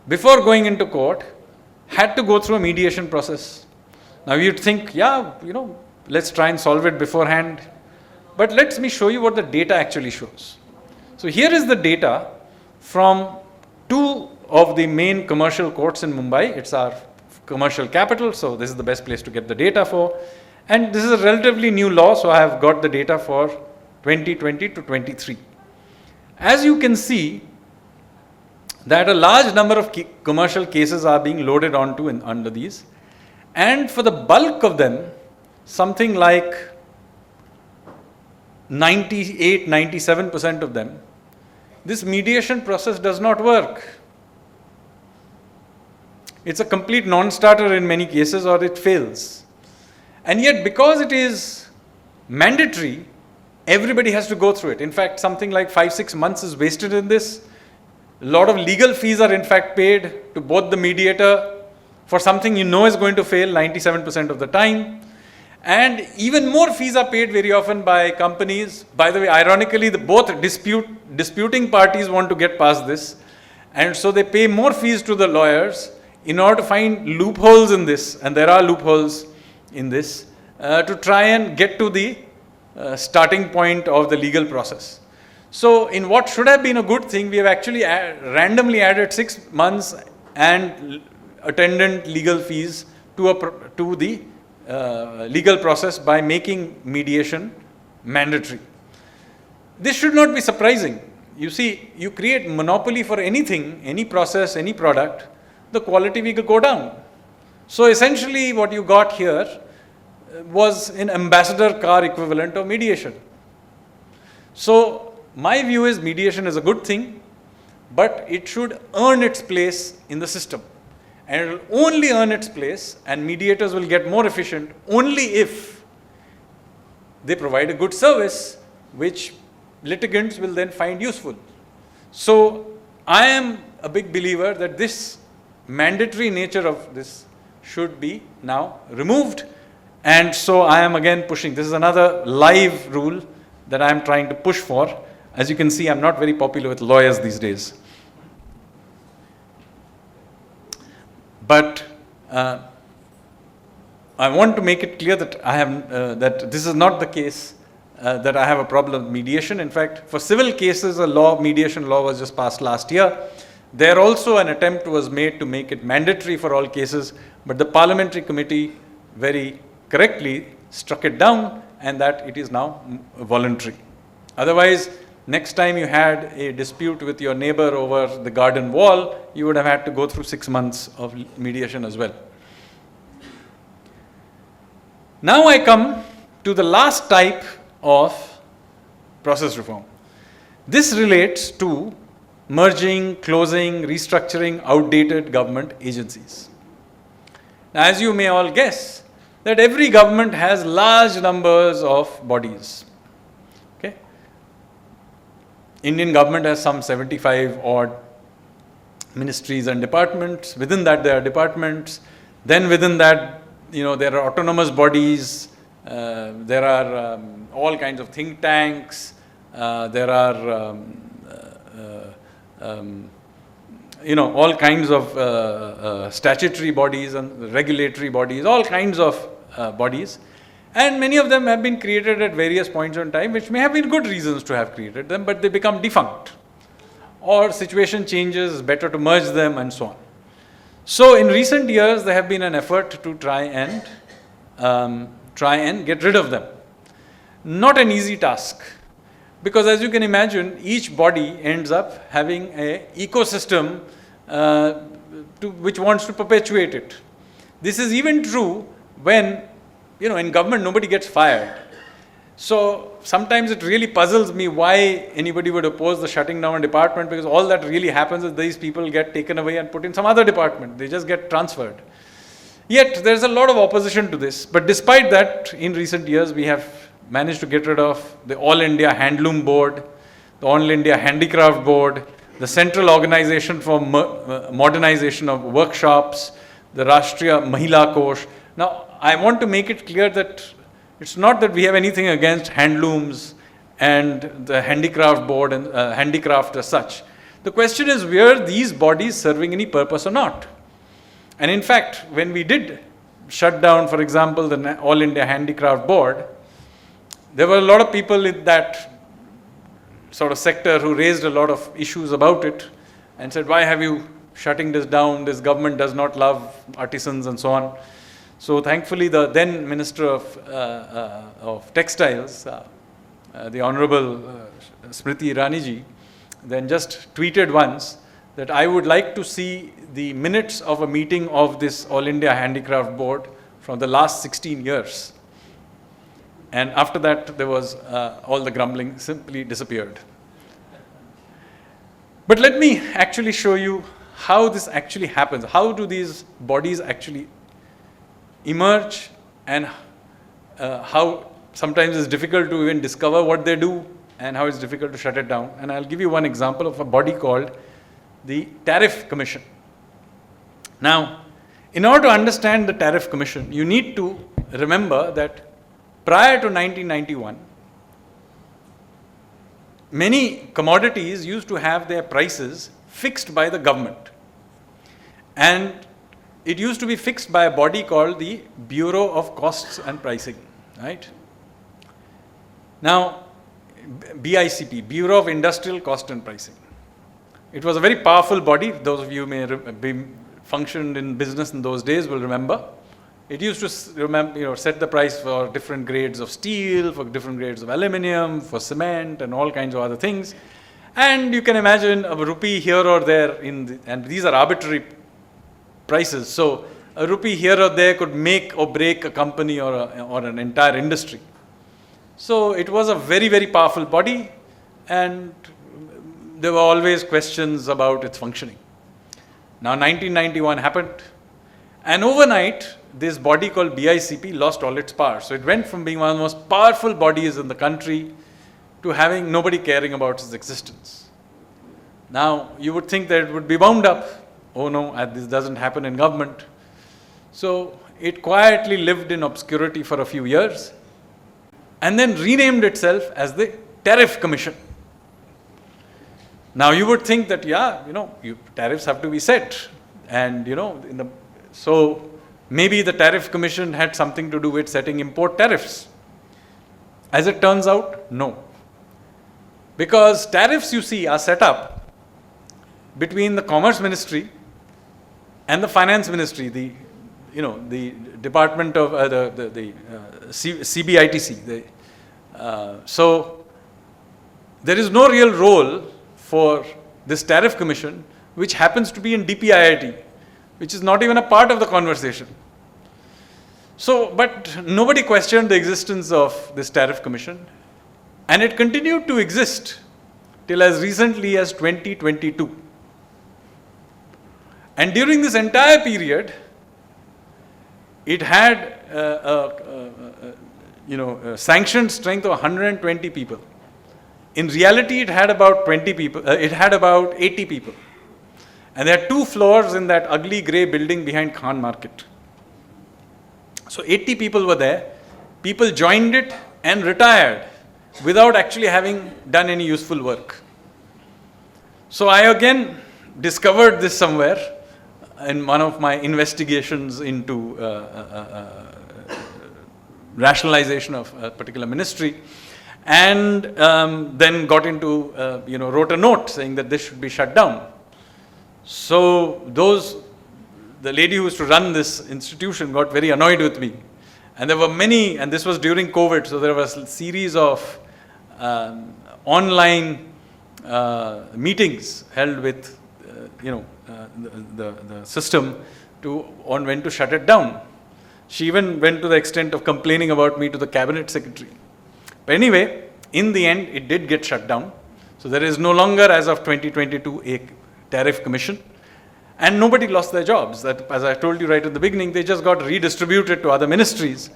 Speaker 4: before going into court, had to go through a mediation process. Now you'd think, yeah, let's try and solve it beforehand. But let me show you what the data actually shows. So here is the data from two of the main commercial courts in Mumbai. It's our commercial capital, so this is the best place to get the data for. And this is a relatively new law, so I have got the data for 2020 to 23. As you can see, that a large number of commercial cases are being loaded onto under these. And for the bulk of them, something like 97% of them, this mediation process does not work. It's a complete non-starter in many cases, or it fails. And yet, because it is mandatory, everybody has to go through it. In fact, something like 5-6 months is wasted in this. A lot of legal fees are in fact paid to both the mediator for something is going to fail 97% of the time. And even more fees are paid very often by companies. By the way, ironically, both disputing parties want to get past this. And so they pay more fees to the lawyers in order to find loopholes in this, and there are loopholes in this, to try and get to the starting point of the legal process. So in what should have been a good thing, we have actually randomly added 6 months and attendant legal fees to the legal process by making mediation mandatory. This should not be surprising. You see, you create monopoly for anything, any process, any product, the quality will go down. So essentially what you got here was an ambassador car equivalent of mediation. So my view is mediation is a good thing, but it should earn its place in the system. And it will only earn its place, and mediators will get more efficient only if they provide a good service which litigants will then find useful. So I am a big believer that this mandatory nature of this should be now removed, and so I am again pushing. This is another live rule that I am trying to push for. As you can see, I'm not very popular with lawyers these days. But I want to make it clear that that this is not the case, that I have a problem with mediation. In fact, for civil cases, mediation law was just passed last year. There also an attempt was made to make it mandatory for all cases, but the parliamentary committee very correctly struck it down, and that it is now voluntary. Otherwise, next time you had a dispute with your neighbor over the garden wall, you would have had to go through 6 months of mediation as well. Now I come to the last type of process reform. This relates to merging, closing, restructuring outdated government agencies. Now, as you may all guess, that every government has large numbers of bodies. Okay? Indian government has some 75 odd ministries and departments. Within that, there are departments. Then within that, there are autonomous bodies. There are all kinds of think tanks. There are all kinds of statutory bodies and regulatory bodies, all kinds of bodies. And many of them have been created at various points in time, which may have been good reasons to have created them, but they become defunct. Or situation changes, it's better to merge them, and so on. So in recent years, there have been an effort to try and get rid of them. Not an easy task. Because as you can imagine, each body ends up having an ecosystem which wants to perpetuate it. This is even true when, in government nobody gets fired. So sometimes it really puzzles me why anybody would oppose the shutting down a department, because all that really happens is these people get taken away and put in some other department. They just get transferred. Yet there's a lot of opposition to this. But despite that, in recent years, we have managed to get rid of the All India Handloom Board, the All India Handicraft Board, the Central Organization for Modernization of Workshops, the Rashtriya Mahila Kosh. Now, I want to make it clear that it's not that we have anything against handlooms and the handicraft board and handicraft as such. The question is, were these bodies serving any purpose or not? And in fact, when we did shut down, for example, the All India Handicraft Board, there were a lot of people in that sort of sector who raised a lot of issues about it and said, why have you shutting this down? This government does not love artisans and so on. So thankfully, the then Minister of Textiles, the Honorable Smriti Iraniji, then just tweeted once that I would like to see the minutes of a meeting of this All India Handicraft Board from the last 16 years. And after that, there was all the grumbling simply disappeared. But let me actually show you how this actually happens. How do these bodies actually emerge, and how sometimes it's difficult to even discover what they do, and how it's difficult to shut it down. And I'll give you one example of a body called the Tariff Commission. Now, in order to understand the Tariff Commission, you need to remember that prior to 1991, many commodities used to have their prices fixed by the government. And it used to be fixed by a body called the Bureau of Costs and Pricing, right? Now, BICP, Bureau of Industrial Cost and Pricing. It was a very powerful body. Those of you who may be functioned in business in those days will remember. It used to set the price for different grades of steel, for different grades of aluminium, for cement, and all kinds of other things. And you can imagine a rupee here or there, and these are arbitrary prices. So a rupee here or there could make or break a company or an entire industry. So it was a very, very powerful body. and there were always questions about its functioning. Now 1991 happened, and overnight this body called BICP lost all its power. So it went from being one of the most powerful bodies in the country to having nobody caring about its existence. Now you would think that it would be wound up. Oh no, this doesn't happen in government. So it quietly lived in obscurity for a few years and then renamed itself as the Tariff Commission. Now you would think that, tariffs have to be set, and so maybe the Tariff Commission had something to do with setting import tariffs. As it turns out, no. Because tariffs, you see, are set up between the Commerce Ministry and the Finance Ministry, the Department of CBITC. So there is no real role for this Tariff Commission, which happens to be in DPIIT, which is not even a part of the conversation. So, but nobody questioned the existence of this Tariff Commission, and it continued to exist till as recently as 2022. And during this entire period, it had a sanctioned strength of 120 people. In reality, it had about 20 people. It had about 80 people, and there are 2 floors in that ugly grey building behind Khan Market. So 80 people were there. People joined it and retired without actually having done any useful work. So I again discovered this somewhere in one of my investigations into rationalization of a particular ministry, and then got into, wrote a note saying that this should be shut down. So the lady who used to run this institution got very annoyed with me. And there were many, and this was during COVID, so there was a series of online meetings held with, the system on when to shut it down. She even went to the extent of complaining about me to the cabinet secretary. But anyway, in the end, it did get shut down. So there is no longer, as of 2022, a tariff commission. And nobody lost their jobs. That, as I told you right at the beginning, they just got redistributed to other ministries.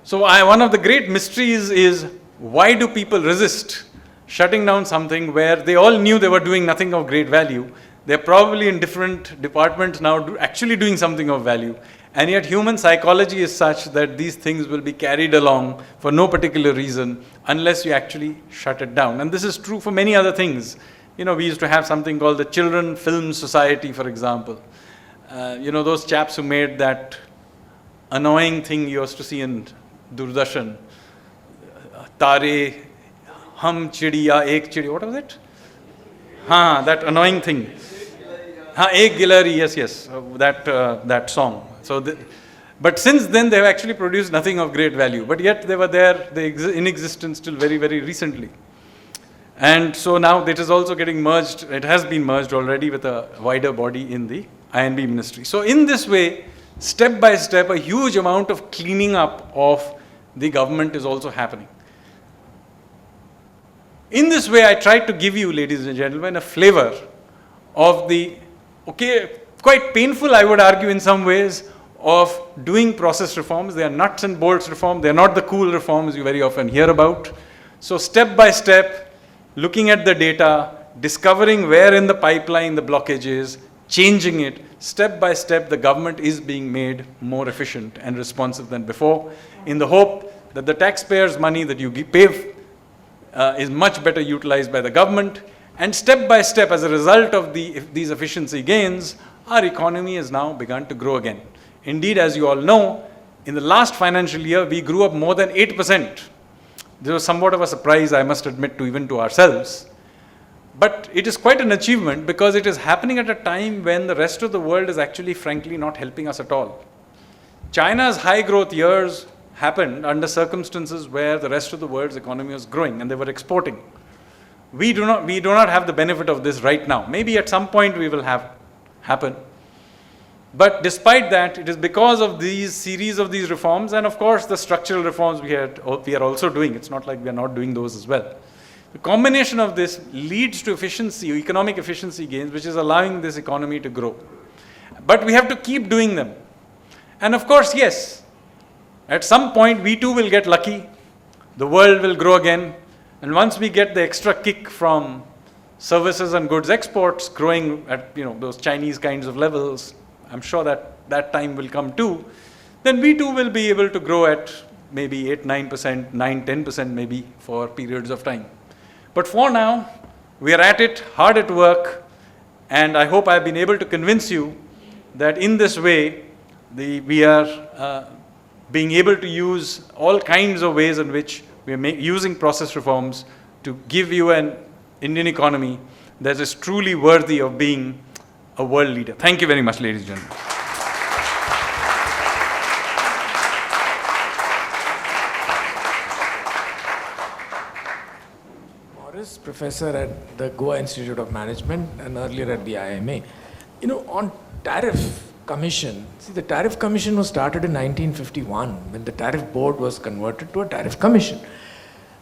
Speaker 4: So one of the great mysteries is, why do people resist shutting down something where they all knew they were doing nothing of great value? They're probably in different departments now actually doing something of value. And yet human psychology is such that these things will be carried along for no particular reason unless you actually shut it down. And this is true for many other things. We used to have something called the Children Film Society, for example. Those chaps who made that annoying thing you used to see in Doordarshan. Tare, Hum Chidiya, Ek Chidiya, what was it? That annoying thing. Ek Gilari, yes, that song. But since then, they have actually produced nothing of great value. But yet they were there, in existence till very, very recently. And so now it is also getting merged, it has been merged already with a wider body in the INB ministry. So in this way, step by step, a huge amount of cleaning up of the government is also happening. In this way, I tried to give you, ladies and gentlemen, a flavor of the, quite painful, I would argue in some ways, of doing process reforms. They are nuts and bolts reform. They are not the cool reforms you very often hear about. So step by step, looking at the data, discovering where in the pipeline the blockage is, changing it, step by step, the government is being made more efficient and responsive than before, in the hope that the taxpayers' money that you pay is much better utilized by the government. And step by step, as a result of these efficiency gains, our economy has now begun to grow again. Indeed, as you all know, in the last financial year, we grew up more than 8%. This was somewhat of a surprise, I must admit, even to ourselves. But it is quite an achievement because it is happening at a time when the rest of the world is actually, frankly, not helping us at all. China's high growth years happened under circumstances where the rest of the world's economy was growing and they were exporting. We do not have the benefit of this right now. Maybe at some point we will have happen. But despite that, it is because of these series of these reforms and of course the structural reforms we are also doing. It's not like we are not doing those as well. The combination of this leads to efficiency, economic efficiency gains, which is allowing this economy to grow. But we have to keep doing them. And of course, yes, at some point we too will get lucky. The world will grow again. And once we get the extra kick from services and goods exports growing at those Chinese kinds of levels, I'm sure that time will come too, then we too will be able to grow at maybe 8, 9%, 9, 10% maybe for periods of time. But for now, we are at it, hard at work, and I hope I've been able to convince you that in this way, we are being able to use all kinds of ways in which we are using process reforms to give you an Indian economy that is truly worthy of being a world leader. Thank you very much, ladies and gentlemen.
Speaker 5: Morris, professor at the Goa Institute of Management and earlier at the IMA. On tariff commission, see, the tariff commission was started in 1951 when the tariff board was converted to a tariff commission.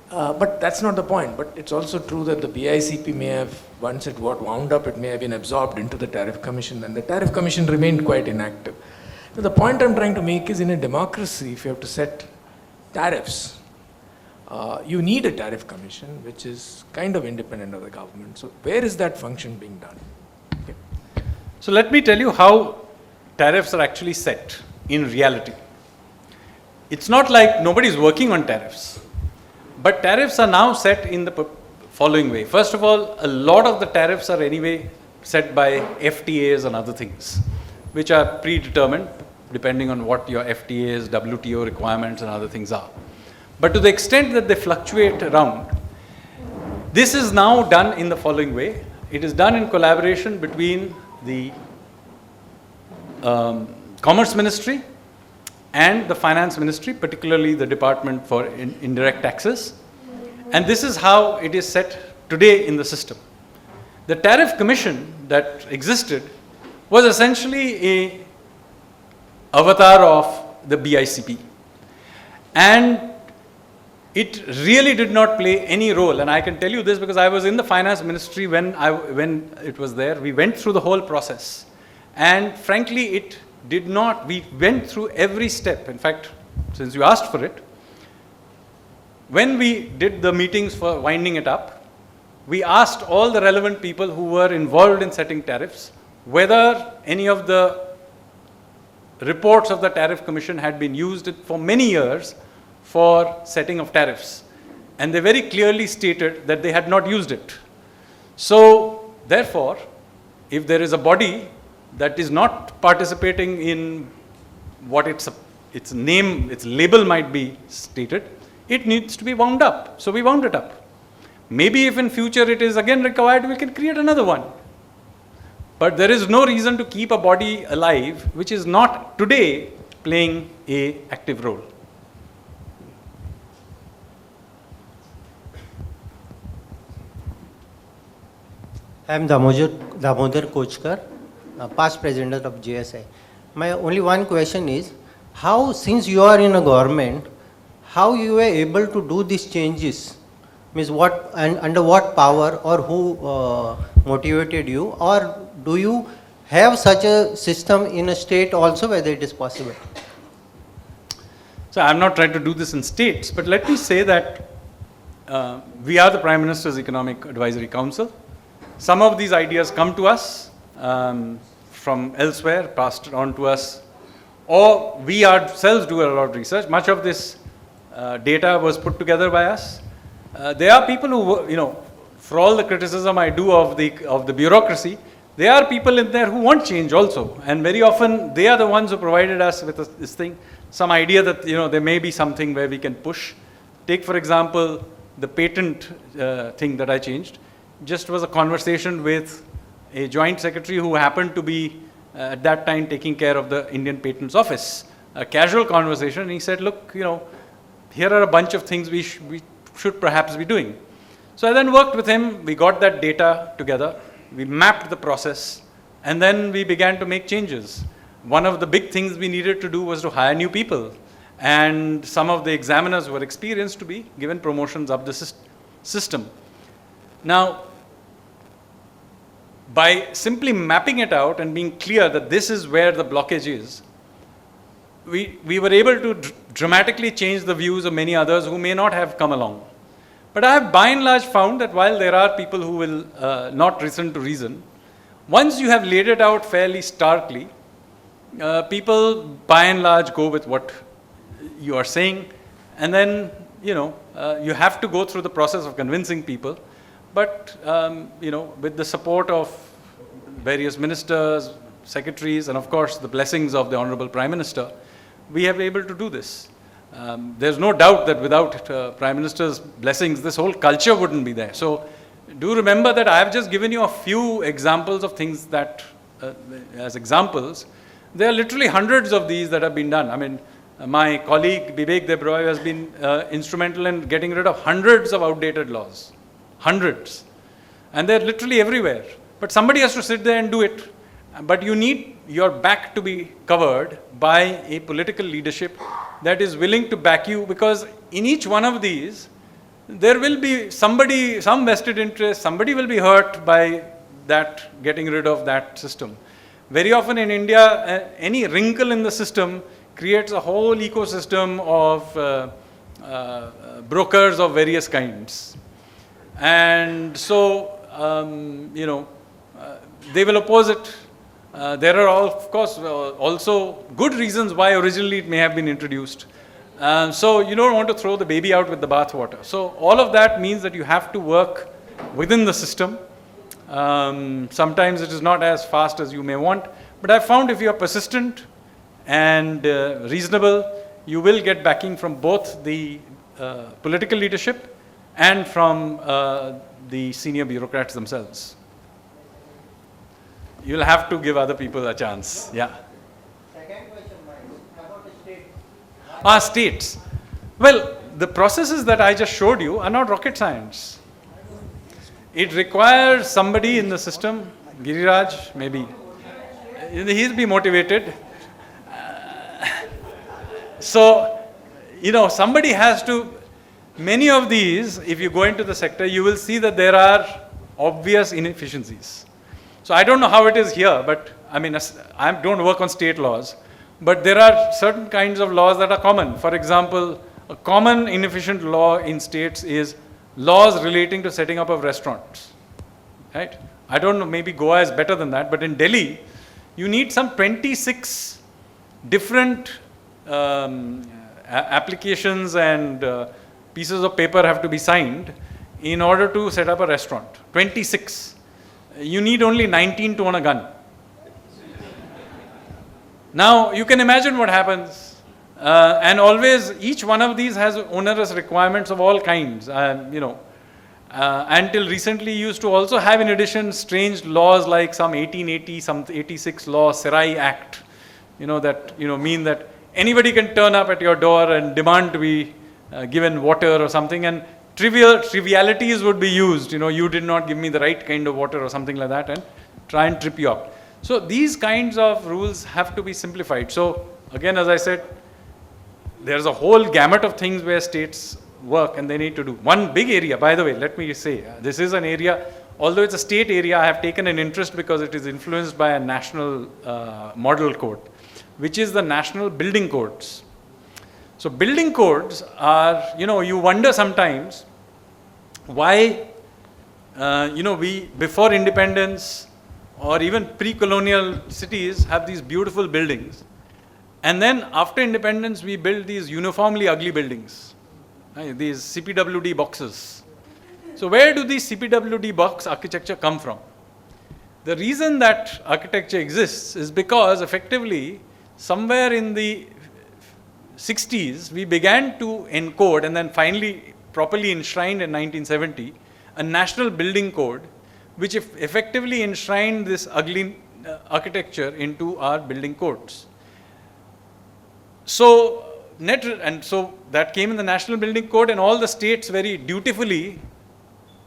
Speaker 5: But that's not the point. But it's also true that the BICP may have, once it got wound up, it may have been absorbed into the tariff commission, and the tariff commission remained quite inactive. Now, the point I'm trying to make is, in a democracy, if you have to set tariffs, you need a tariff commission, which is kind of independent of the government. So where is that function being done? Okay.
Speaker 4: So let me tell you how tariffs are actually set in reality. It's not like nobody's working on tariffs. But tariffs are now set in the following way. First of all, a lot of the tariffs are anyway set by FTAs and other things, which are predetermined depending on what your FTAs, WTO requirements and other things are. But to the extent that they fluctuate around, this is now done in the following way. It is done in collaboration between the Commerce Ministry and the Finance Ministry, particularly the Department for Indirect Taxes. And this is how it is set today in the system. The Tariff Commission that existed was essentially a avatar of the BICP. And it really did not play any role. And I can tell you this because I was in the Finance Ministry when it was there. We went through the whole process. And frankly, we went through every step. In fact, since you asked for it, when we did the meetings for winding it up, we asked all the relevant people who were involved in setting tariffs whether any of the reports of the Tariff Commission had been used for many years for setting of tariffs. And they very clearly stated that they had not used it. So, therefore, if there is a body that is not participating in what its name, its label might be stated, it needs to be wound up. So we wound it up. Maybe if in future it is again required, we can create another one. But there is no reason to keep a body alive which is not today playing an active role.
Speaker 6: I am Damodar Kochkar, past president of JSI. My only one question is, how, since you are in a government, how you were able to do these changes? Means what, and under what power, or who motivated you, or do you have such a system in a state also, whether it is possible?
Speaker 4: So I'm not trying to do this in states, but let me say that we are the Prime Minister's Economic Advisory Council. Some of these ideas come to us from elsewhere, passed on to us, or we ourselves do a lot of research. Much of this data was put together by us. There are people who, for all the criticism I do of the bureaucracy, there are people in there who want change also. And very often they are the ones who provided us with this thing, some idea that, there may be something where we can push. Take, for example, the patent thing that I changed. Just was a conversation with a joint secretary who happened to be at that time taking care of the Indian Patents Office. A casual conversation, and he said, look, here are a bunch of things we should perhaps be doing. So I then worked with him, we got that data together, we mapped the process, and then we began to make changes. One of the big things we needed to do was to hire new people, and some of the examiners who were experienced to be given promotions up the system. Now, by simply mapping it out and being clear that this is where the blockage is, we were able to dramatically change the views of many others who may not have come along. But I have by and large found that while there are people who will not listen to reason, once you have laid it out fairly starkly, people by and large go with what you are saying, and then you have to go through the process of convincing people. But with the support of various ministers, secretaries, and of course the blessings of the Honorable Prime Minister, we have been able to do this. There's no doubt that without Prime Minister's blessings, this whole culture wouldn't be there. So do remember that I have just given you a few examples of things that, as examples, there are literally hundreds of these that have been done. I mean, my colleague Vivek Debroy has been instrumental in getting rid of hundreds of outdated laws. Hundreds. And they're literally everywhere. But somebody has to sit there and do it. But you need your back to be covered by a political leadership that is willing to back you, because in each one of these, there will be somebody, some vested interest, somebody will be hurt by that, getting rid of that system. Very often in India, any wrinkle in the system creates a whole ecosystem of brokers of various kinds. And so, they will oppose it. There are, of course, also good reasons why originally it may have been introduced. So you don't want to throw the baby out with the bathwater. So all of that means that you have to work within the system. Sometimes it is not as fast as you may want, but I've found if you are persistent and reasonable, you will get backing from both the political leadership and from the senior bureaucrats themselves. You'll have to give other people a chance. Yeah.
Speaker 6: Second question, about the state.
Speaker 4: States. Well, the processes that I just showed you are not rocket science. It requires somebody in the system, Giriraj, maybe. He'll be motivated. So, somebody has to. Many of these, if you go into the sector, you will see that there are obvious inefficiencies. So I don't know how it is here, but I mean, I don't work on state laws, but there are certain kinds of laws that are common. For example, a common inefficient law in states is laws relating to setting up of restaurants, right? I don't know, maybe Goa is better than that, but in Delhi, you need some 26 different applications and pieces of paper have to be signed in order to set up a restaurant. 26. You need only 19 to own a gun. Now, you can imagine what happens. And always, each one of these has onerous requirements of all kinds. Until recently, used to also have, in addition, strange laws like some 1880, some 86 law, Sarai Act, that mean that anybody can turn up at your door and demand to be given water or something, and trivialities would be used. You did not give me the right kind of water or something like that, and try and trip you up. So these kinds of rules have to be simplified. So again, as I said, there's a whole gamut of things where states work and they need to do. One big area, by the way, let me say, this is an area, although it's a state area, I have taken an interest because it is influenced by a national model code, which is the National Building Codes. So building codes are, you wonder sometimes why, we, before independence or even pre-colonial cities, have these beautiful buildings. And then after independence, we build these uniformly ugly buildings, right? These CPWD boxes. So where do these CPWD box architecture come from? The reason that architecture exists is because effectively, somewhere in the 60s, we began to encode and then finally properly enshrined in 1970 a national building code which effectively enshrined this ugly architecture into our building codes. So that came in the National Building Code, and all the states very dutifully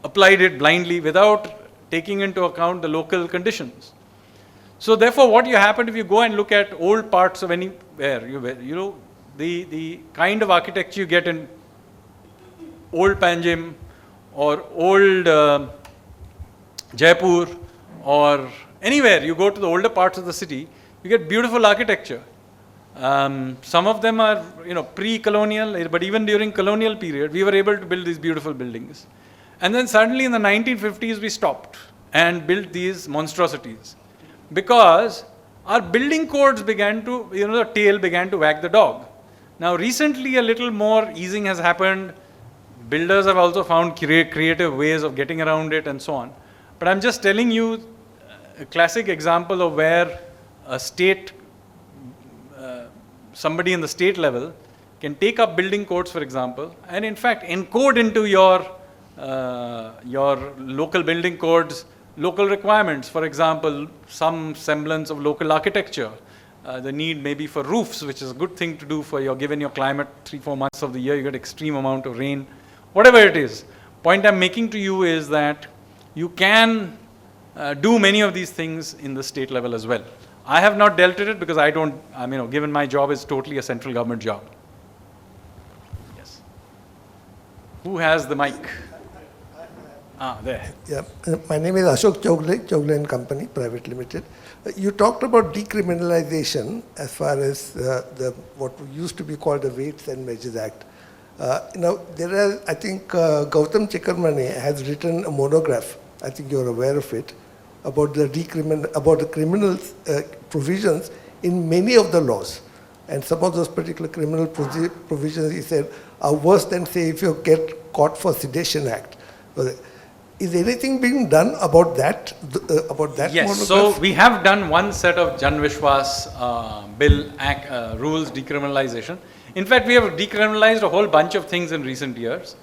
Speaker 4: applied it blindly without taking into account the local conditions. So therefore, what you happen if you go and look at old parts of anywhere, the kind of architecture you get in old Panjim or old Jaipur or anywhere, you go to the older parts of the city, you get beautiful architecture. Some of them are, pre-colonial, but even during colonial period, we were able to build these beautiful buildings. And then suddenly in the 1950s, we stopped and built these monstrosities because our building codes began to, the tail began to wag the dog. Now recently a little more easing has happened. Builders have also found creative ways of getting around it and so on. But I'm just telling you a classic example of where a state, somebody in the state level can take up building codes, for example, and in fact encode into your local building codes local requirements. For example, some semblance of local architecture. The need maybe for roofs, which is a good thing to do for given your climate, 3-4 months of the year, you get extreme amount of rain, whatever it is. Point I'm making to you is that you can do many of these things in the state level as well. I have not dealt with it because given my job is totally a central government job. Yes. Who has the mic? There.
Speaker 7: Yeah, my name is Ashok Chogle and Company, Private Limited. You talked about decriminalization as far as what used to be called the Weights and Measures Act. There are, I think, Gautam Chekkarmani has written a monograph. I think you're aware of it, about the criminal provisions in many of the laws, and some of those particular criminal provisions, he said, are worse than, say, if you get caught for Sedition Act. Is anything being done about that?
Speaker 4: Yes.
Speaker 7: Monograph?
Speaker 4: So we have done one set of Jan Vishwas Bill Act, rules decriminalization. In fact, we have decriminalized a whole bunch of things in recent years,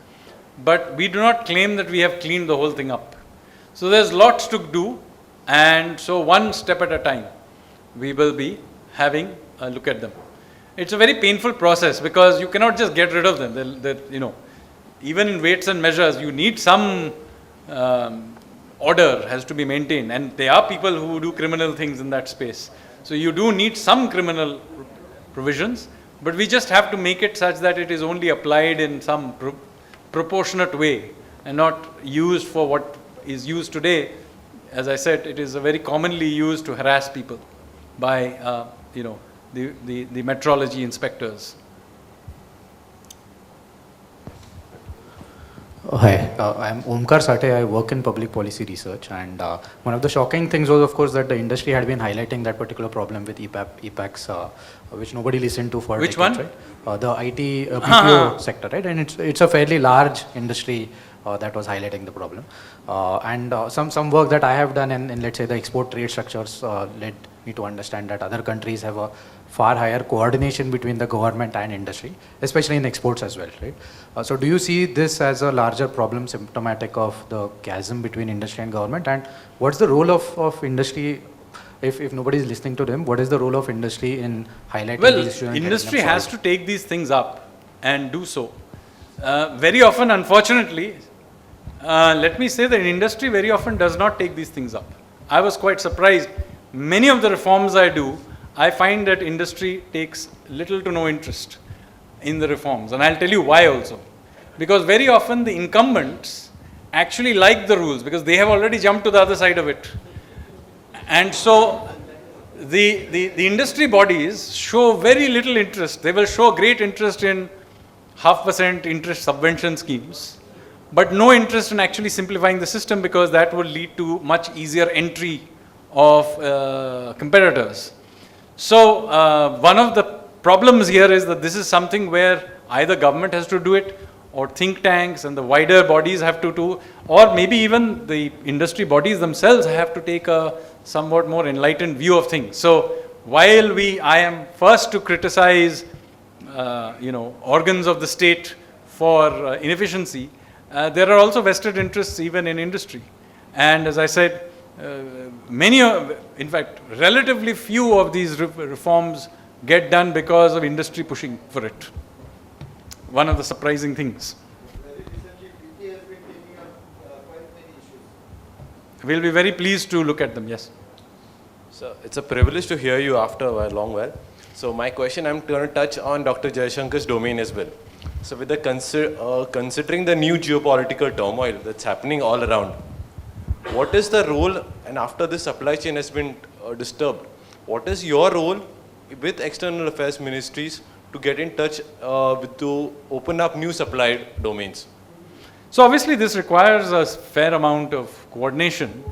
Speaker 4: but we do not claim that we have cleaned the whole thing up. So there's lots to do, and so one step at a time, we will be having a look at them. It's a very painful process because you cannot just get rid of them. Even in weights and measures, you need some order has to be maintained, and there are people who do criminal things in that space. So you do need some criminal provisions, but we just have to make it such that it is only applied in some proportionate way and not used for what is used today. As I said, it is very commonly used to harass people by the metrology inspectors.
Speaker 8: Hi, I'm Omkar Sate. I work in public policy research, and one of the shocking things was, of course, that the industry had been highlighting that particular problem with EPACs, which nobody listened to for
Speaker 4: Which
Speaker 8: decades,
Speaker 4: one?
Speaker 8: right? The IT-BPO sector, right? And it's a fairly large industry that was highlighting the problem. And some work that I have done in let's say the export trade structures led me to understand that other countries have a far higher coordination between the government and industry, especially in exports as well, right? So do you see this as a larger problem symptomatic of the chasm between industry and government? And what's the role of industry, if nobody is listening to them, what is the role of industry in highlighting these issues?
Speaker 4: Well, industry has to take these things up and do so. Very often, unfortunately, let me say that industry very often does not take these things up. I was quite surprised. Many of the reforms I do, I find that industry takes little to no interest in the reforms, and I'll tell you why also. Because very often the incumbents actually like the rules because they have already jumped to the other side of it. And so the industry bodies show very little interest. They will show great interest in 0.5% interest subvention schemes, but no interest in actually simplifying the system because that would lead to much easier entry of competitors. So one of the problems here is that this is something where either government has to do it, or think tanks and the wider bodies have to do, or maybe even the industry bodies themselves have to take a somewhat more enlightened view of things. So while I am first to criticize organs of the state for inefficiency, there are also vested interests even in industry. And as I said, in fact, relatively few of these reforms get done because of industry pushing for it. One of the surprising things.
Speaker 7: Very recently, PT has been taking up quite many issues.
Speaker 4: We'll be very pleased to look at them, yes.
Speaker 9: So it's a privilege to hear you after a long while. So my question, I'm going to touch on Dr. Jayashankar's domain as well. So with the considering the new geopolitical turmoil that's happening all around, what is the role, and after this supply chain has been disturbed, what is your role with external affairs ministries to get in touch to open up new supply domains?
Speaker 4: So obviously this requires a fair amount of coordination.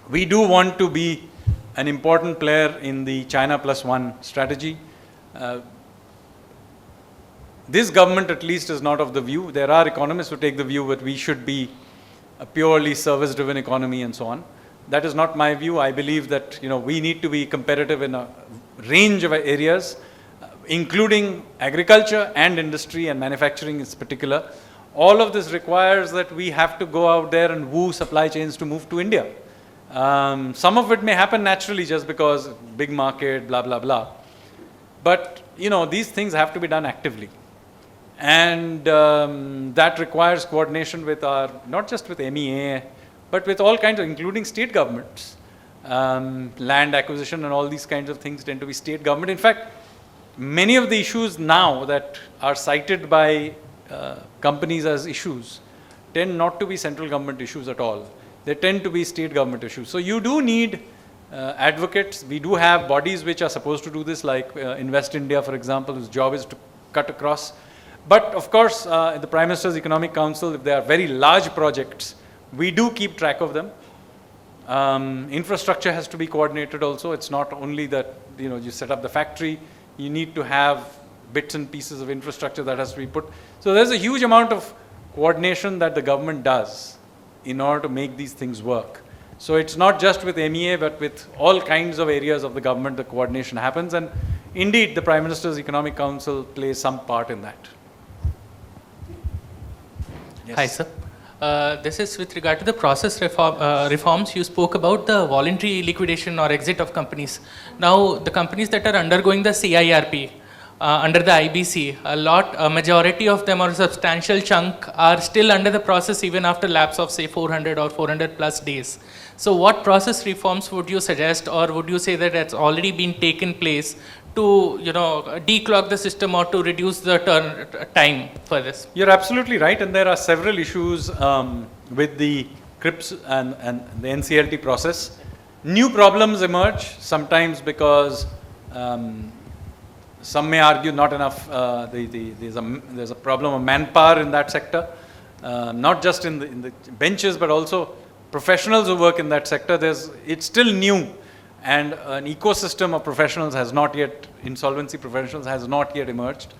Speaker 4: We do want to be an important player in the China Plus One strategy. This government at least is not of the view. There are economists who take the view that we should be a purely service-driven economy and so on. That is not my view. I believe that we need to be competitive in a range of areas, including agriculture and industry and manufacturing in particular. All of this requires that we have to go out there and woo supply chains to move to India. Some of it may happen naturally just because big market, blah, blah, blah. But, these things have to be done actively. And that requires coordination with not just with MEA, but with all kinds of, including state governments. Land acquisition and all these kinds of things tend to be state government. In fact, many of the issues now that are cited by companies as issues tend not to be central government issues at all. They tend to be state government issues. So you do need advocates. We do have bodies which are supposed to do this, like Invest India, for example, whose job is to cut across. But of course, in the Prime Minister's Economic Council, if there are very large projects, we do keep track of them. Infrastructure has to be coordinated also. It's not only that you set up the factory. You need to have bits and pieces of infrastructure that has to be put. So there's a huge amount of coordination that the government does in order to make these things work. So it's not just with MEA, but with all kinds of areas of the government the coordination happens. And indeed, the Prime Minister's Economic Council plays some part in that. Yes.
Speaker 10: Hi, sir. This is with regard to the process reforms. You spoke about the voluntary liquidation or exit of companies. Now, the companies that are undergoing the CIRP under the IBC, a majority of them or a substantial chunk are still under the process even after lapse of say 400 or 400 plus days. So what process reforms would you suggest, or would you say that it's already been taken place to declog the system or to reduce the time for this?
Speaker 4: You're absolutely right, and there are several issues with the CRIPS and the NCLT process. New problems emerge, sometimes because some may argue not enough, there's a problem of manpower in that sector, not just in the benches, but also professionals who work in that sector. It's still new, and an ecosystem of professionals has not yet, insolvency professionals has not yet emerged.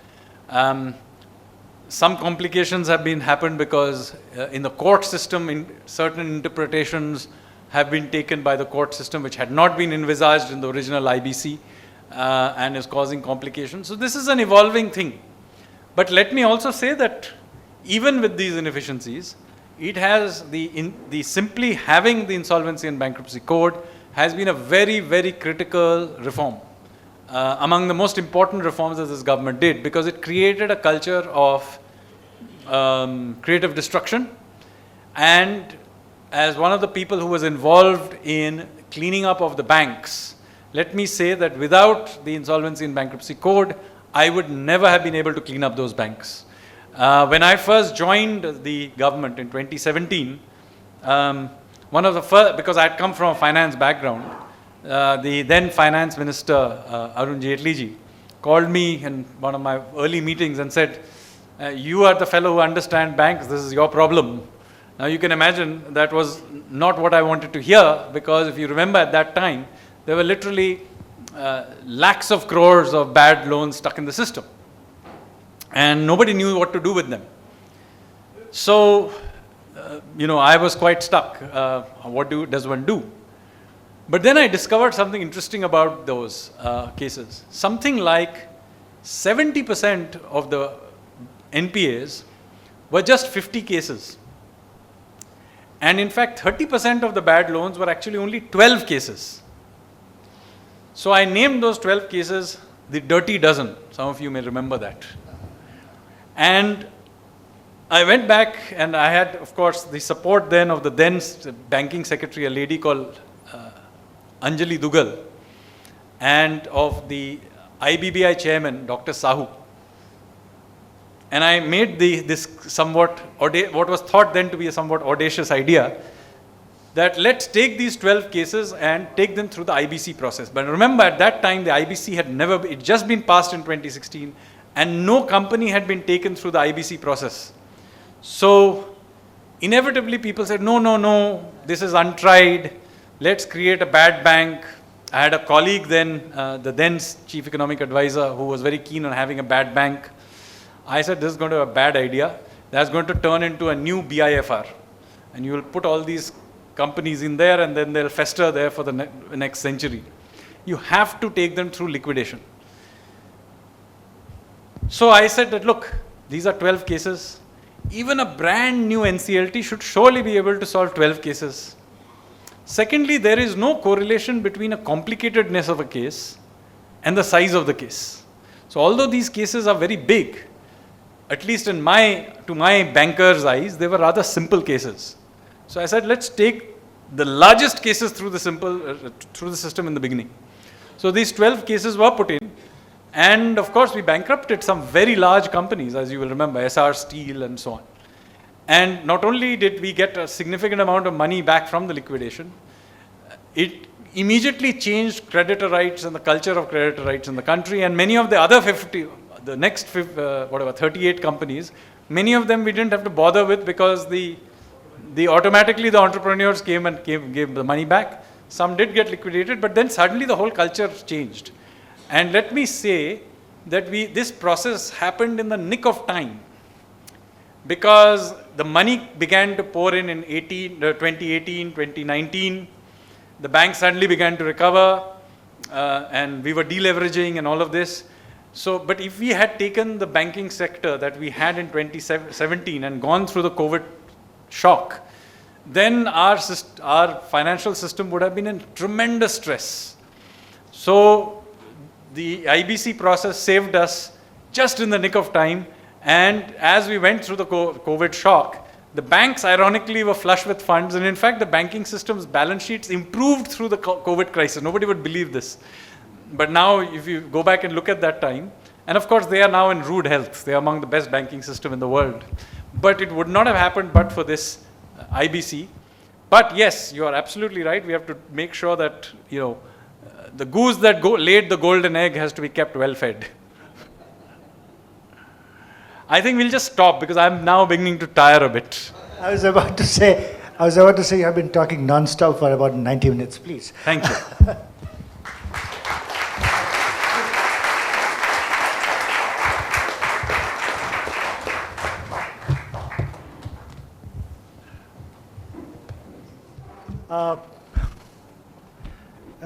Speaker 4: Some complications have happened because in the court system, certain interpretations have been taken by the court system which had not been envisaged in the original IBC, and is causing complications. So this is an evolving thing. But let me also say that even with these inefficiencies, it has the simply having the Insolvency and Bankruptcy Code has been a very, very critical reform. Among the most important reforms that this government did, because it created a culture of creative destruction. And as one of the people who was involved in cleaning up of the banks, let me say that without the Insolvency and Bankruptcy Code, I would never have been able to clean up those banks. When I first joined the government in 2017, one of the first, because I had come from a finance background, the then finance minister, Arun Jaitley ji, called me in one of my early meetings and said, you are the fellow who understands banks, this is your problem. Now you can imagine that was not what I wanted to hear, because if you remember at that time, there were literally lakhs of crores of bad loans stuck in the system. And nobody knew what to do with them. So, I was quite stuck. What does one do? But then I discovered something interesting about those cases. Something like 70% of the NPAs were just 50 cases. And in fact, 30% of the bad loans were actually only 12 cases. So I named those 12 cases the dirty dozen. Some of you may remember that. And I went back and I had, of course, the support then of the then banking secretary, a lady called Anjali Dugal, and of the IBBI chairman, Dr. Sahu. And I made this somewhat, what was thought then to be a somewhat audacious idea, that let's take these 12 cases and take them through the IBC process. But remember, at that time, the IBC had never, it just been passed in 2016, and no company had been taken through the IBC process. So inevitably people said, no, no, no, this is untried, let's create a bad bank. I had a colleague then, the then chief economic advisor, who was very keen on having a bad bank. I said, this is going to be a bad idea. That's going to turn into a new BIFR. And you will put all these companies in there and then they'll fester there for the next century. You have to take them through liquidation. So I said that, look, these are 12 cases. Even a brand new NCLT should surely be able to solve 12 cases. Secondly, there is no correlation between a complicatedness of a case and the size of the case. So although these cases are very big, at least to my banker's eyes, they were rather simple cases. So I said, let's take the largest cases through the system in the beginning. So these 12 cases were put in, and of course we bankrupted some very large companies, as you will remember, SR Steel and so on. And not only did we get a significant amount of money back from the liquidation, it immediately changed creditor rights and the culture of creditor rights in the country, and many of the other 38 companies, many of them we didn't have to bother with because automatically the entrepreneurs came and gave the money back. Some did get liquidated, but then suddenly the whole culture changed. And let me say that this process happened in the nick of time, because the money began to pour in 2018, 2019. The banks suddenly began to recover, and we were deleveraging and all of this. So, but if we had taken the banking sector that we had in 2017 and gone through the COVID shock, then our financial system would have been in tremendous stress. So the IBC process saved us just in the nick of time, and as we went through the COVID shock, the banks ironically were flush with funds, and in fact the banking system's balance sheets improved through the COVID crisis. Nobody would believe this. But now if you go back and look at that time, and of course they are now in rude health, they are among the best banking system in the world. But it would not have happened but for this IBC. But yes, you are absolutely right. We have to make sure that, the goose that laid the golden egg has to be kept well fed. I think we'll just stop because I'm now beginning to tire a bit.
Speaker 1: I was about to say you have been talking non-stop for about 90 minutes, please.
Speaker 4: Thank you.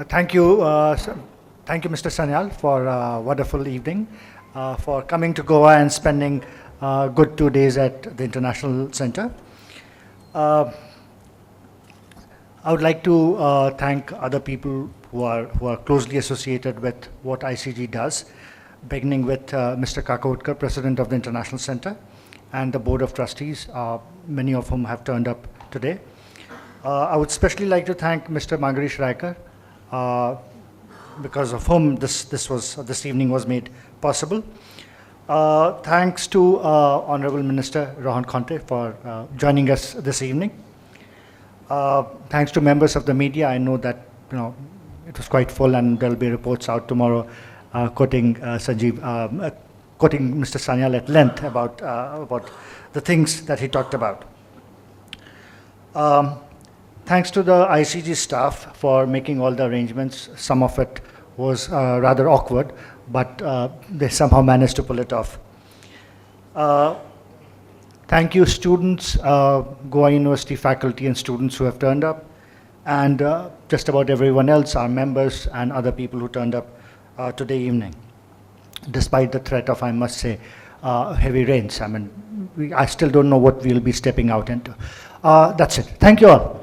Speaker 1: Thank you, Mr. Sanyal, for a wonderful evening, for coming to Goa and spending a good 2 days at the International Center. I would like to thank other people who are closely associated with what ICG does, beginning with Mr. Kakaotkar, President of the International Center, and the Board of Trustees, many of whom have turned up today. I would especially like to thank Mr. Magarish Raikar, because of whom this evening was made possible. Thanks to Honorable Minister Rohan Khonte for joining us this evening. Thanks to members of the media. I know that it was quite full, and there'll be reports out tomorrow quoting Mr. Sanyal at length about the things that he talked about. Thanks to the ICG staff for making all the arrangements. Some of it was rather awkward, but they somehow managed to pull it off. Thank you, students, Goa University faculty and students who have turned up, and just about everyone else, our members and other people who turned up today evening, despite the threat of, I must say, heavy rains. I still don't know what we'll be stepping out into. That's it. Thank you all.